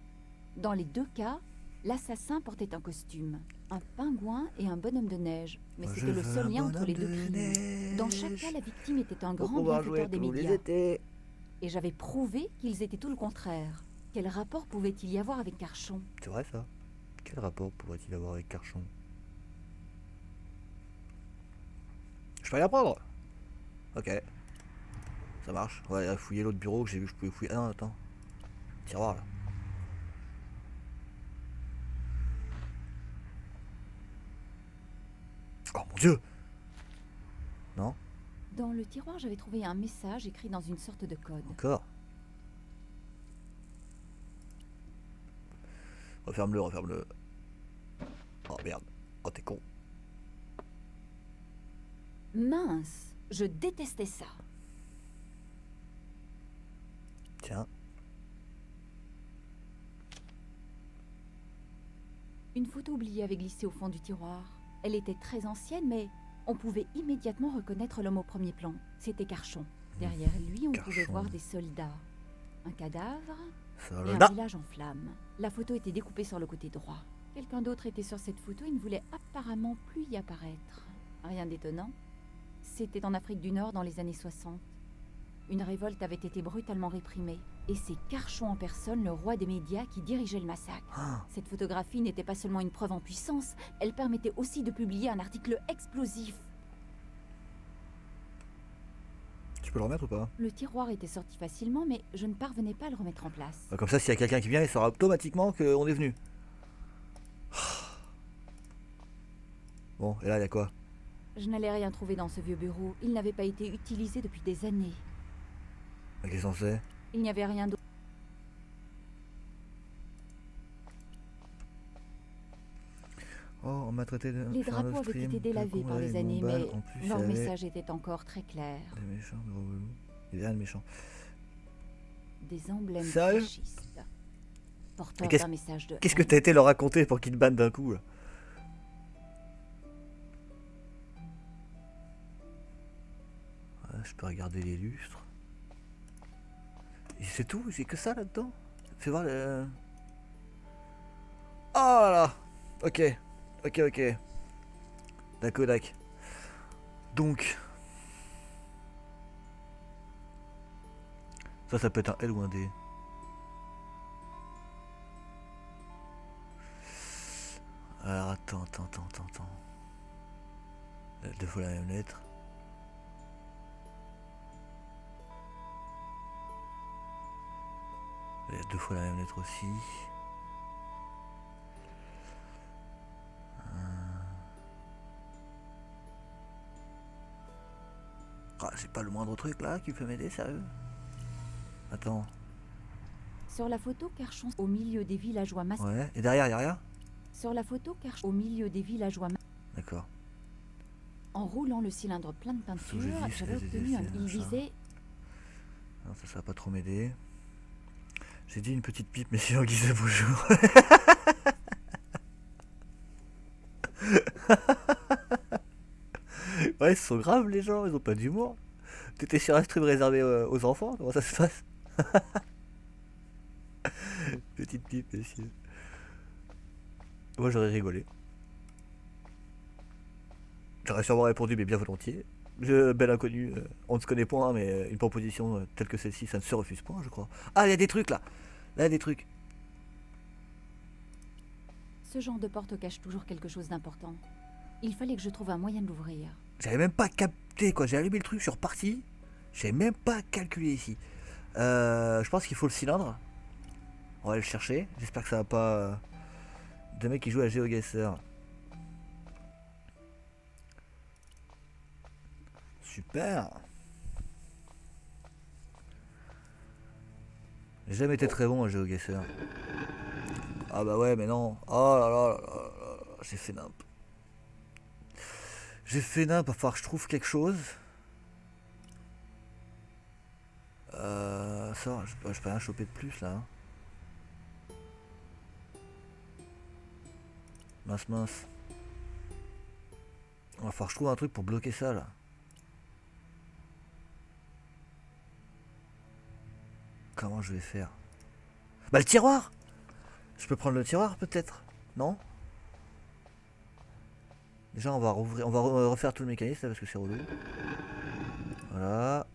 Dans les 2 cas, l'assassin portait un costume. Un pingouin et un bonhomme de neige. Mais Moi, c'était je le veux seul un lien entre les bonhomme 2 de crimes. Dans chaque neige cas, la victime était un pour grand pouvoir jouer bienfaiteur des tous les médias. étés. Et j'avais prouvé qu'ils étaient tout le contraire. Quel rapport pouvait-il y avoir avec Carchon? C'est vrai ça? Quel rapport pourrait-il avoir avec Carchon? Je peux aller apprendre. Ok. Ça marche. On va fouiller l'autre bureau que j'ai vu que je pouvais fouiller. Ah non, attends. Tiroir là. Oh mon dieu! Non? Dans le tiroir, j'avais trouvé un message écrit dans une sorte de code. Encore? Referme-le, referme-le. Oh merde. Oh t'es con. Mince, je détestais ça. Tiens. Une photo oubliée avait glissé au fond du tiroir. Elle était très ancienne, mais on pouvait immédiatement reconnaître l'homme au premier plan. C'était Carchon. Derrière lui, on pouvait Carchon. voir des soldats, un cadavre et un Soldat. village en flammes. La photo était découpée sur le côté droit. Quelqu'un d'autre était sur cette photo et ne voulait apparemment plus y apparaître. Rien d'étonnant. C'était en Afrique du Nord dans les années 60. Une révolte avait été brutalement réprimée. Et c'est Carchon en personne, le roi des médias, qui dirigeait le massacre. Ah, Cette photographie n'était pas seulement une preuve en puissance, elle permettait aussi de publier un article explosif. tu peux le remettre ou pas? Le tiroir était sorti facilement, mais je ne parvenais pas à le remettre en place. Comme ça, s'il y a quelqu'un qui vient, il saura automatiquement qu'on est venu. Bon, et là, il y a quoi? Je n'allais rien trouver dans ce vieux bureau. Il n'avait pas été utilisé depuis des années. Qu'est-ce qu'on sait? Il n'y avait rien d'autre. Oh, on m'a traité de. Les faire un drapeaux avaient stream, été délavés de par les combat années, avec mais mon balle. En plus, leur il y avait message était encore très clair. Des méchants, des relous. Il y avait rien de méchant. Des emblèmes Sérieux? fascistes. Porteurs qu'est-ce- d'un message de Qu'est-ce que haine. t'as été leur raconter pour qu'ils te bannent d'un coup là? Ouais, je peux regarder les lustres. Et c'est tout, j'ai que ça là-dedans. Fais voir le. Oh là là. Ok, ok. D'accord, d'accord. Donc. Ça peut être un L ou un D. Alors attends. 2 fois la même lettre. Il y a 2 fois la même lettre aussi. moindre truc là qui peut m'aider, sérieux? Attends. Sur la photo, Carchon au milieu des villageois masqués. Ouais, et derrière, y'a rien? Sur la photo, Carchon au milieu des villageois masqués. D'accord. En roulant le cylindre plein de Sous peinture, G10, j'avais S10, obtenu un... Il machin. disait... Non, ça va pas trop m'aider. J'ai dit une petite pipe, mais c'est en guise de bonjour. Ouais, ils sont graves les gens, ils ont pas d'humour. T'étais sur un stream réservé aux enfants, comment ça se passe? Petite pipe, messieurs. Moi j'aurais rigolé. J'aurais sûrement répondu, mais bien volontiers. Bel inconnu, on ne se connaît point, mais une proposition telle que celle-ci, ça ne se refuse point, je crois. Ah, il y a des trucs là! Là, il y a des trucs. Ce genre de porte cache toujours quelque chose d'important. Il fallait que je trouve un moyen de l'ouvrir. J'avais même pas capté quoi, j'ai allumé le truc, je suis reparti. J'avais même pas calculé ici. Je pense qu'il faut le cylindre. On va aller le chercher. J'espère que ça va pas. Deux mecs qui jouent à GeoGuessr. Super. J'ai jamais été très bon à GeoGuessr. Ah bah ouais, mais non. Oh là là là là là, j'ai fait nimp. J'ai fait nimp, il va falloir que je trouve quelque chose. Ça, je peux rien choper de plus là. Hein. Mince mince. Il va falloir que je trouve un truc pour bloquer ça là. Comment je vais faire? Bah le tiroir! Je peux prendre le tiroir peut-être? Non? Déjà on va rouvrir, on va refaire tout le mécanisme là, parce que c'est relou. Voilà.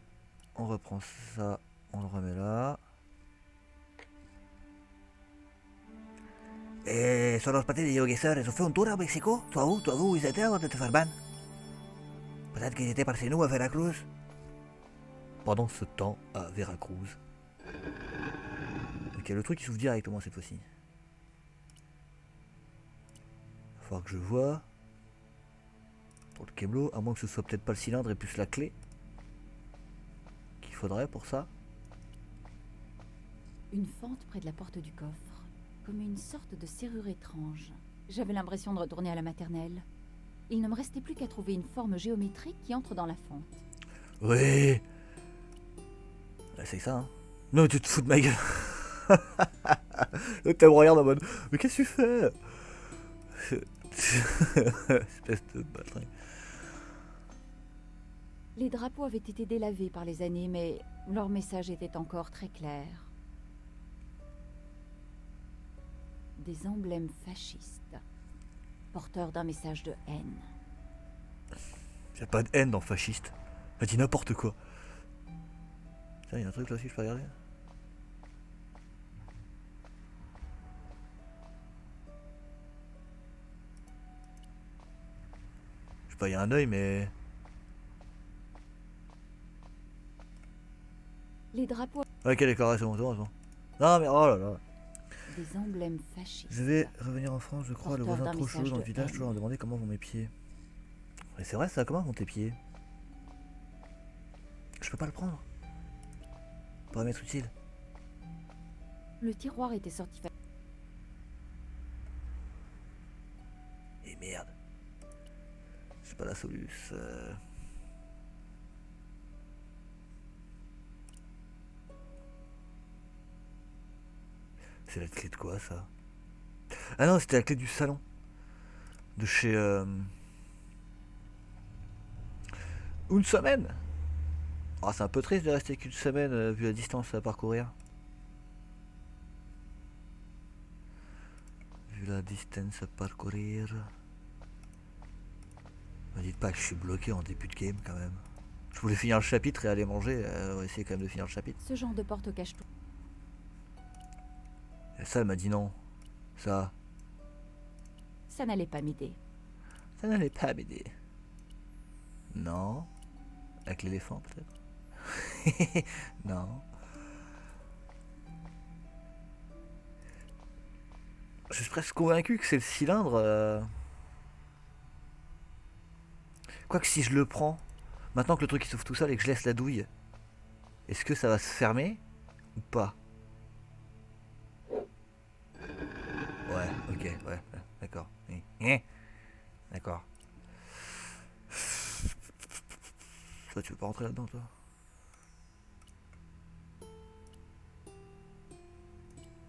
On reprend ça, on le remet là. Son los patés de GeoGuessr, eso fue un tour a México? Toi vous, ils étaient avant de te faire ban? Peut-être qu'ils étaient par chez nous à Veracruz? Pendant ce temps, à Veracruz. Ok, le truc il s'ouvre directement cette fois-ci. Il va falloir que je vois. Pour le Keblo, à moins que ce soit peut-être pas le cylindre et plus la clé. Qu'il faudrait pour ça. Une fente près de la porte du coffre, comme une sorte de serrure étrange. J'avais l'impression de retourner à la maternelle. Il ne me restait plus qu'à trouver une forme géométrique qui entre dans la fente. Oui. C'est ça, hein. Non, tu te fous de ma gueule. L'autre elle me regarde en mode, mais qu'est-ce que tu fais? Espèce de batterie. Les drapeaux avaient été délavés par les années, mais leur message était encore très clair. Des emblèmes fascistes, porteurs d'un message de haine. Y'a pas de haine dans fasciste. M'a dit n'importe quoi. Tiens, y'a un truc là aussi, je peux regarder. Je sais pas, y'a un œil, mais. Les drapeaux... Ok, d'accord, c'est bon, c'est bon, c'est bon. Non, mais oh là là. Des emblèmes fascistes. Je vais revenir en France, je crois. Le Porteur voisin d'un trop chaud message dans le de village, haine. toujours à me demander comment vont mes pieds. Et c'est vrai ça, comment vont tes pieds? Je peux pas le prendre. Pour m'être utile. Le tiroir était sorti... Et merde. C'est pas la soluce. C'est la clé de quoi ça? Ah non, c'était la clé du salon. De chez... Une semaine. Oh, c'est un peu triste de rester qu'une semaine vu la distance à parcourir. Vu la distance à parcourir. Me dites pas que je suis bloqué en début de game quand même. Je voulais finir le chapitre et aller manger. On va essayer quand même de finir le chapitre. Ce genre de porte cache tout. Et ça, elle m'a dit non. Ça Ça n'allait pas m'aider. n'allait pas m'aider. Non. Avec l'éléphant peut-être. Non. Je suis presque convaincu que c'est le cylindre. Quoique si je le prends. Maintenant que le truc il s'ouvre tout seul et que je laisse la douille, est-ce que ça va se fermer ou pas? Ouais, ok, ouais, d'accord. D'accord. Toi, tu veux pas rentrer là-dedans, toi?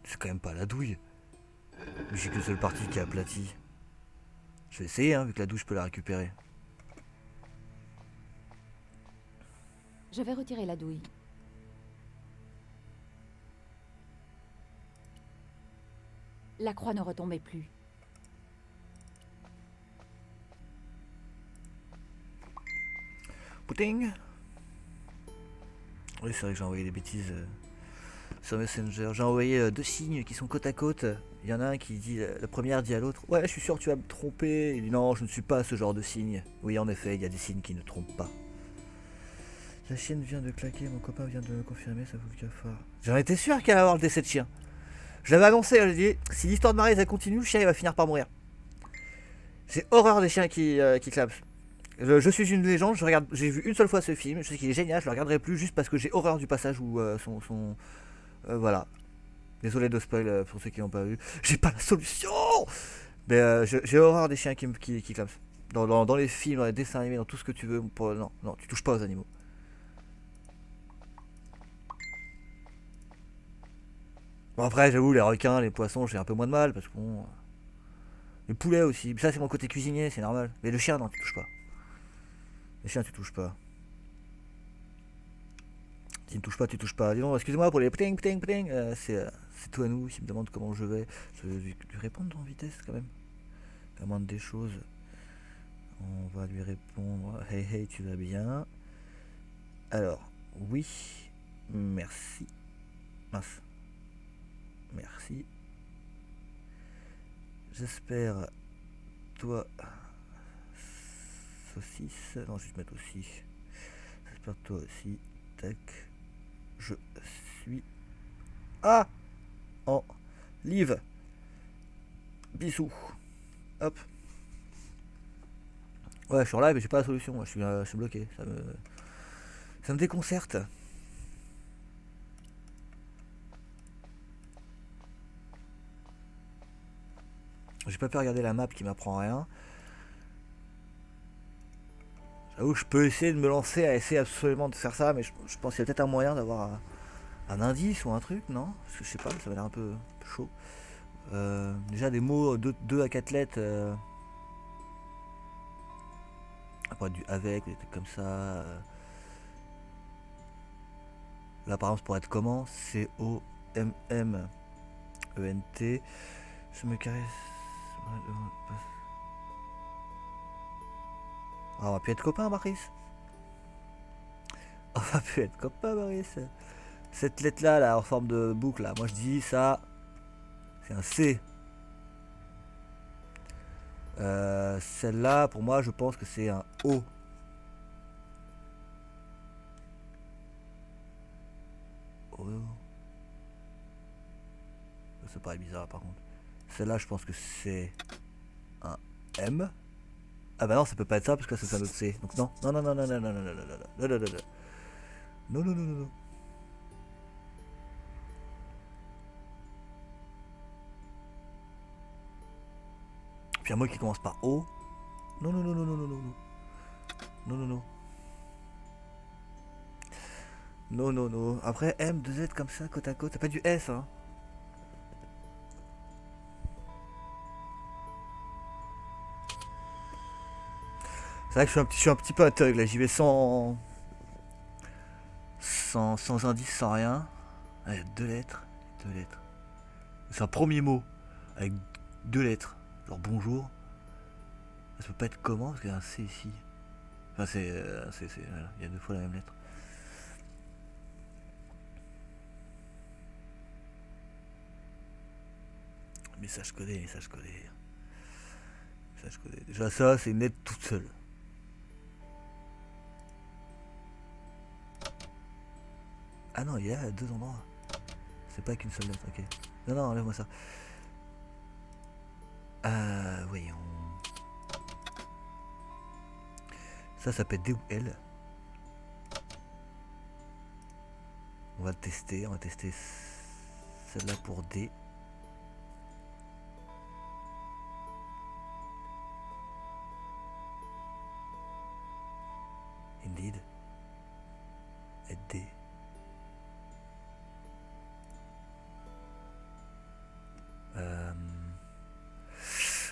C'est quand même pas la douille. J'ai qu'une seule partie qui est aplatie. Je vais essayer, hein, vu que la douille, je peux la récupérer. Je vais retirer la douille. La croix ne retombait plus. Pouting. Oui, c'est vrai que j'ai envoyé des bêtises sur Messenger. J'ai envoyé 2 signes qui sont côte à côte. Il y en a un qui dit, la première dit à l'autre, ouais, je suis sûr que tu vas me tromper. Il dit, non, je ne suis pas ce genre de signe. Oui, en effet, il y a des signes qui ne trompent pas. La chienne vient de claquer, mon copain vient de me confirmer, ça vaut le cafard. J'en étais sûr qu'elle allait avoir le décès de chien. Je l'avais annoncé, je dit, si l'histoire de Maryse elle continue, le chien il va finir par mourir. J'ai horreur des chiens qui clapsent. Je suis une légende, j'ai vu une seule fois ce film, je sais qu'il est génial, je le regarderai plus juste parce que j'ai horreur du passage où voilà. Désolé de spoil pour ceux qui l'ont pas vu. J'ai pas la solution. Mais j'ai horreur des chiens qui clapsent. Dans les films, dans les dessins animés, dans tout ce que tu veux. Non, tu touches pas aux animaux. Bon après j'avoue les requins, les poissons, j'ai un peu moins de mal parce que bon. Les poulets aussi. Ça c'est mon côté cuisinier, c'est normal. Mais le chien non, tu touches pas. Les chiens tu touches pas. Tu ne touches pas, tu touches pas. Dis donc, excusez-moi pour les pting pting pting. C'est tout à nous, s'il me demande comment je vais. Je vais lui répondre en vitesse quand même. La moindre des choses. On va lui répondre. Hey hey, tu vas bien? Alors, oui. Merci. Mince. Merci. J'espère. Toi. Saucisse. Non, je vais te mettre aussi. J'espère toi aussi. Tac. Je suis en live. Bisous. Hop. Ouais, je suis en live et j'ai pas la solution. Je suis bloqué. Ça me déconcerte. J'ai pas pu regarder la map qui m'apprend rien. J'avoue que je peux essayer de me lancer à essayer absolument de faire ça, mais je pense qu'il y a peut-être un moyen d'avoir un indice ou un truc, non? Parce que je sais pas, ça m'a l'air un peu chaud. Déjà des mots 2 à 4 lettres. Après du avec, des trucs comme ça. Là par exemple, pour être comment? C-O-M-M-E-N-T. Je me caresse. Ah, on va plus être copains, Maris. On va plus être copains, Maris. Cette lettre là, en forme de boucle là, moi je dis ça. C'est un C. Celle-là, pour moi, je pense que c'est un O. O. Ça paraît bizarre par contre. Celle-là, je pense que c'est un M. Ah bah non, ça peut pas être ça parce que c'est un autre C. Donc non, non, non, non, non, non, non, non, non, non, non, non, non, non, non, non, non, non. Puis un mot qui commence par O. Non, non, non, non, non, non, non, non. Non, non, non. Non, non, non. Après, M, 2 Z comme ça, côte à côte. C'est pas du S, hein. C'est vrai que je suis un petit peu aveugle là. J'y vais sans indice, sans rien. Allez, 2 lettres. 2 lettres. C'est un premier mot. Avec 2 lettres. Genre bonjour. Ça peut pas être comment parce qu'il y a un C ici. Enfin, voilà, il y a 2 fois la même lettre. Message codé, message codé. Message codé. Déjà, ça, c'est une lettre toute seule. Ah non, il y a 2 endroits. C'est pas qu'une seule lettre, ok. Non, non, enlève-moi ça. Voyons. Ça peut être D ou L. On va le tester. On va tester celle-là pour D. Indeed. Et D.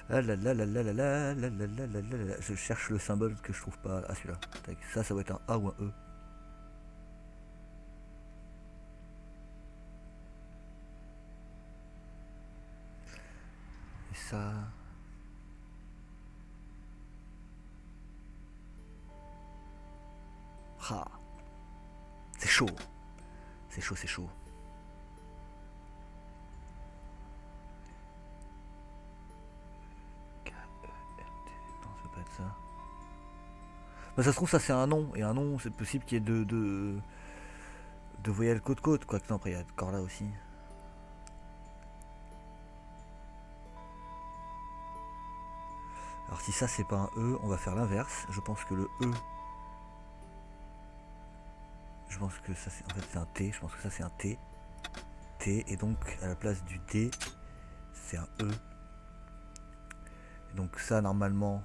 Ah là là là là là là là là là là là là. Je cherche le symbole que je trouve pas. Ah celui-là. Tac. Ça doit être un A ou un E. Et ça. Ah. C'est chaud. C'est chaud, c'est chaud. Non, ça peut pas être ça. Bah, ça se trouve, ça c'est un nom. Et un nom, c'est possible qu'il y ait deux voyelles côte-côte. Quoique, non, après, il y a encore là aussi. Alors, si ça c'est pas un E, on va faire l'inverse. Je pense que le E. Je pense que ça c'est. En fait, c'est un T. Je pense que ça c'est un T. T. Et donc, à la place du D, c'est un E. Et donc, ça, normalement,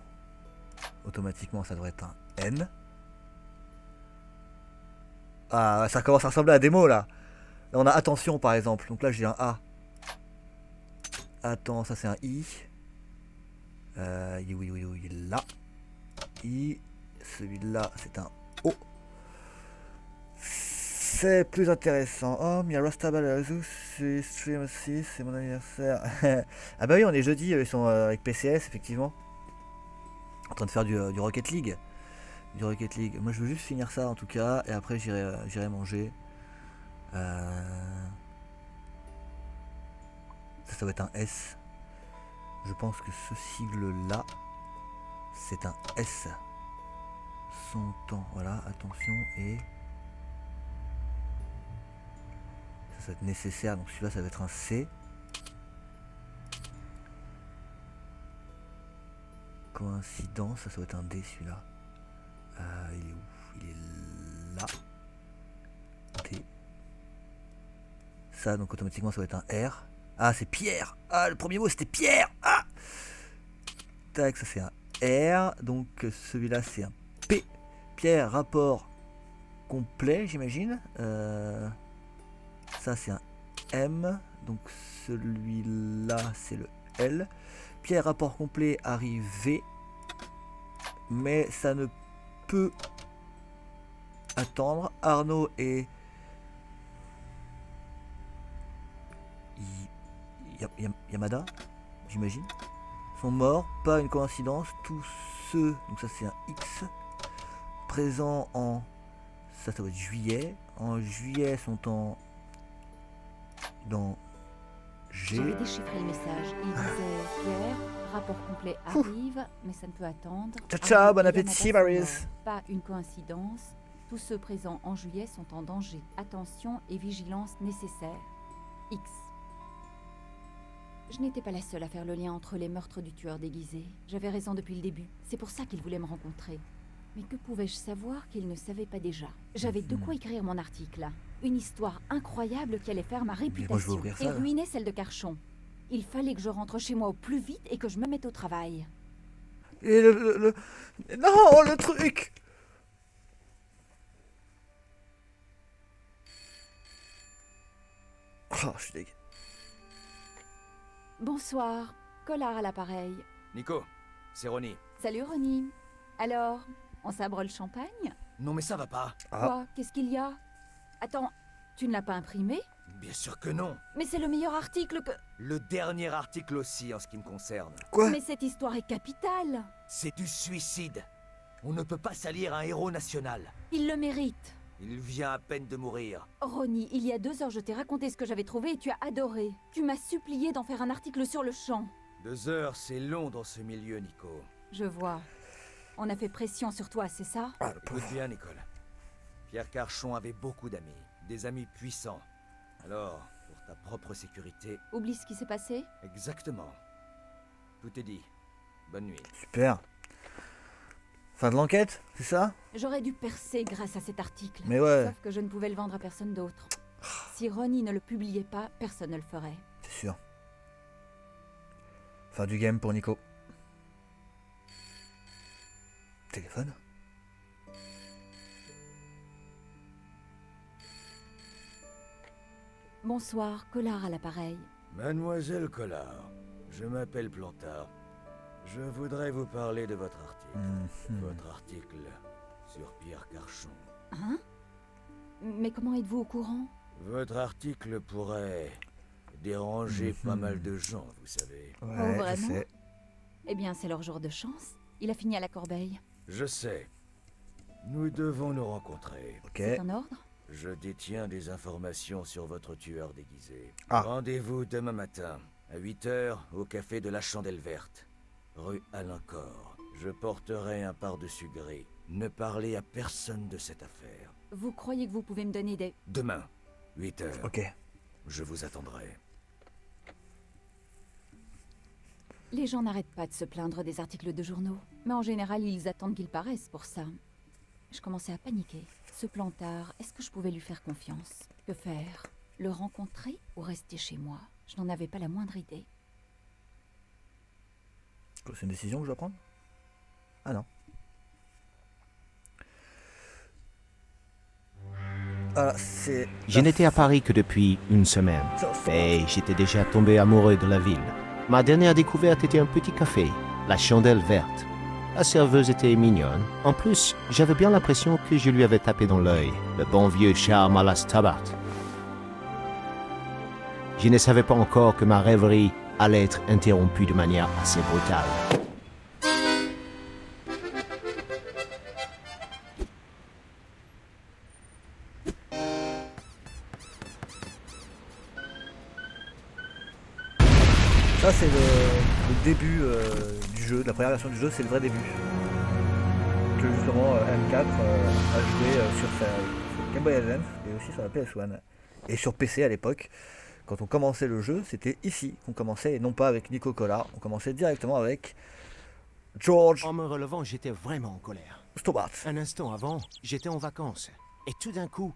automatiquement, ça devrait être un N. Ah, ça commence à ressembler à des mots là. Là, on a attention par exemple. Donc là, j'ai un A. Attends, ça c'est un I. Oui, là. I. Celui-là, c'est un O. C'est plus intéressant. Oh, mi Rastabalazu, c'est stream aussi, c'est mon anniversaire. Ah bah oui, on est jeudi, ils sont avec PCS, effectivement. En train de faire du Rocket League. Du Rocket League. Moi, je veux juste finir ça, en tout cas, et après, j'irai manger. Ça doit être un S. Je pense que ce sigle-là, c'est un S. Son temps, voilà, attention, et... ça va être nécessaire, donc celui-là ça va être un C. Coïncidence, ça va être un D celui-là. Il est où? Il est là. D. Ça donc automatiquement ça va être un R. Ah c'est Pierre. Ah le premier mot c'était Pierre. Ah tac, ça c'est un R. Donc celui-là c'est un P. Pierre, rapport complet j'imagine. Ça c'est un M, donc celui-là c'est le L. Pierre, rapport complet, arrivé. Mais ça ne peut attendre. Arnaud et Yamada, j'imagine, sont morts. Pas une coïncidence. Tous ceux, donc ça c'est un X, présents en... ça doit être juillet. En juillet sont dans G. J'avais déchiffré le message. Il disait Pierre, rapport complet arrive, mais ça ne peut attendre. Ciao, ciao, Arnaud bon et appétit, Yamada Maryse. sont morts. Pas une coïncidence. Tous ceux présents en juillet sont en danger. Attention et vigilance nécessaire. X. Je n'étais pas la seule à faire le lien entre les meurtres du tueur déguisé. J'avais raison depuis le début. C'est pour ça qu'il voulait me rencontrer. Mais que pouvais-je savoir qu'il ne savait pas déjà? J'avais de quoi écrire mon article. Une histoire incroyable qui allait faire ma moi, je vais réputation ouvrir ça, et là. ruiner celle de Carchon. Il fallait que je rentre chez moi au plus vite et que je me mette au travail. Et non, le truc. Oh, je suis dégueu. Bonsoir, Collard à l'appareil. Nico, c'est Ronnie. Salut Ronnie. Alors, on sabre le champagne? Non mais ça va pas. Ah. Quoi? Qu'est-ce qu'il y a? Attends, tu ne l'as pas imprimé? Bien sûr que non. Mais c'est le meilleur article que... Le dernier article aussi en ce qui me concerne. Quoi? Mais cette histoire est capitale. C'est du suicide. On ne peut pas salir un héros national. Il le mérite. Il vient à peine de mourir. Ronnie, il y a 2 heures, je t'ai raconté ce que j'avais trouvé et tu as adoré. Tu m'as supplié d'en faire un article sur le champ. 2 heures, c'est long dans ce milieu, Nico. Je vois. On a fait pression sur toi, c'est ça? Ah, le Écoute pauvre. bien, Nicole. Pierre Carchon avait beaucoup d'amis. Des amis puissants. Alors, pour ta propre sécurité... Oublie ce qui s'est passé? Exactement. Tout est dit. Bonne nuit. Super. Fin de l'enquête, c'est ça? J'aurais dû percer grâce à cet article. Mais ouais. Sauf que je ne pouvais le vendre à personne d'autre. Si Ronnie ne le publiait pas, personne ne le ferait. C'est sûr. Fin du game pour Nico. Téléphone. Bonsoir, Collard à l'appareil. Mademoiselle Collard, je m'appelle Plantard. Je voudrais vous parler de votre article. Votre article sur Pierre Carchon. Hein? Mais comment êtes-vous au courant? Votre article pourrait déranger pas mal de gens, vous savez. Oh, Ouais, je vraiment? sais. Eh bien, c'est leur jour de chance. Il a fini à la corbeille. Je sais. Nous devons nous rencontrer. Ok. C'est un ordre? Je détiens des informations sur votre tueur déguisé. Ah. Rendez-vous demain matin, à 8h, au café de la Chandelle Verte, rue Alain-Cor. Je porterai un pardessus gris. Ne parlez à personne de cette affaire. Vous croyez que vous pouvez me donner des... Demain, 8h. Ok. Je vous attendrai. Les gens n'arrêtent pas de se plaindre des articles de journaux. Mais en général, ils attendent qu'ils paraissent pour ça. Je commençais à paniquer. Ce Plantard, est-ce que je pouvais lui faire confiance? Que faire? Le rencontrer ou rester chez moi? Je n'en avais pas la moindre idée. C'est une décision que je dois prendre? Ah non. Voilà, c'est... Je n'étais à Paris que depuis une semaine, et j'étais déjà tombé amoureux de la ville. Ma dernière découverte était un petit café, la Chandelle Verte. La serveuse était mignonne. En plus, j'avais bien l'impression que je lui avais tapé dans l'œil, le bon vieux charme à la Stabat. Je ne savais pas encore que ma rêverie allait être interrompue de manière assez brutale. Ça c'est le début du jeu, de la première version du jeu, c'est le vrai début. Que justement M4 a joué sur sa Game Boy Advance et aussi sur la PS1. Et sur PC à l'époque, quand on commençait le jeu, c'était ici qu'on commençait et non pas avec Nico Collard, on commençait directement avec George En me relevant, j'étais vraiment en colère. Stobart. Un instant avant, j'étais en vacances, et tout d'un coup,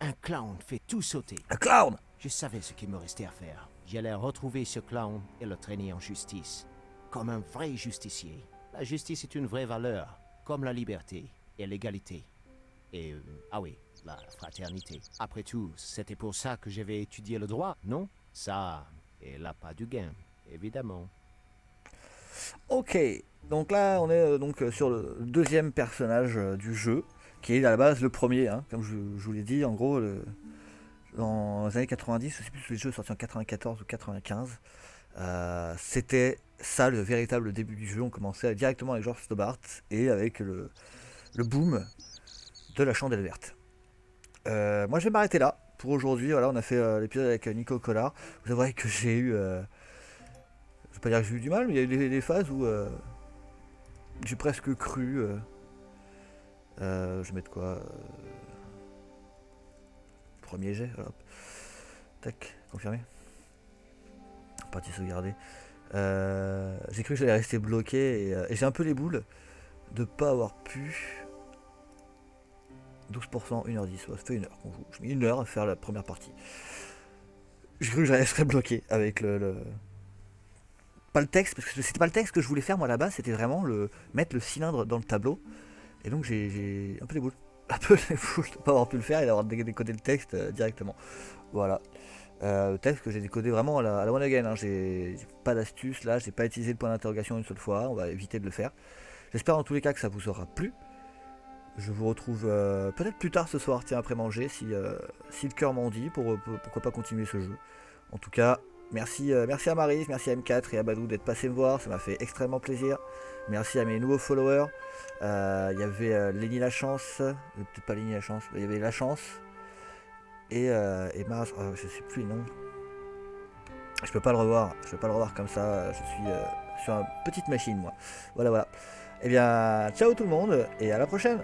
un clown fait tout sauter. Un clown. Je savais ce qu'il me restait à faire. J'allais retrouver ce clown et le traîner en justice. Comme un vrai justicier. La justice est une vraie valeur, comme la liberté et l'égalité. Et, ah oui, la fraternité. Après tout, c'était pour ça que j'avais étudié le droit, non? Ça, et l'appât du gain, évidemment. Ok, donc là on est donc sur le deuxième personnage du jeu, qui est à la base le premier, hein, comme je vous l'ai dit, en gros, dans les années 90, je sais plus si le jeu est sorti en 94 ou 95, c'était ça le véritable début du jeu. On commençait directement avec George Stobart et avec le boom de la Chandelle Verte. Moi je vais m'arrêter là pour aujourd'hui. Voilà, on a fait l'épisode avec Nico Collard. Vous avouerez que j'ai eu, je vais pas dire que j'ai eu du mal, mais il y a eu des phases où j'ai presque cru. Je vais mettre quoi premier jet, voilà. Tac, confirmé. Partie sauvegardée. J'ai cru que j'allais rester bloqué et j'ai un peu les boules de pas avoir pu. 12%, 1h10, ça fait 1 heure qu'on joue. Je mets 1 heure à faire la première partie. J'ai cru que j'allais rester bloqué avec pas le texte, parce que c'était pas le texte que je voulais faire moi là-bas, c'était vraiment mettre le cylindre dans le tableau. Et donc j'ai un peu les boules. Un peu les boules de pas avoir pu le faire et d'avoir décodé le texte directement. Voilà. Le texte que j'ai décodé vraiment à la one again. Hein. J'ai pas d'astuce là, j'ai pas utilisé le point d'interrogation une seule fois, on va éviter de le faire. J'espère en tous les cas que ça vous aura plu. Je vous retrouve peut-être plus tard ce soir, tiens, après manger, si le cœur m'en dit, pourquoi pas continuer ce jeu. En tout cas, merci à Maryse, merci à M4 et à Badou d'être passé me voir, ça m'a fait extrêmement plaisir. Merci à mes nouveaux followers. Il y avait Lenny Lachance, peut-être pas Lenny Lachance, il y avait Lachance. Et Mars, je sais plus les noms. Je peux pas le revoir comme ça, je suis sur une petite machine moi. Voilà. Eh bien, ciao tout le monde et à la prochaine.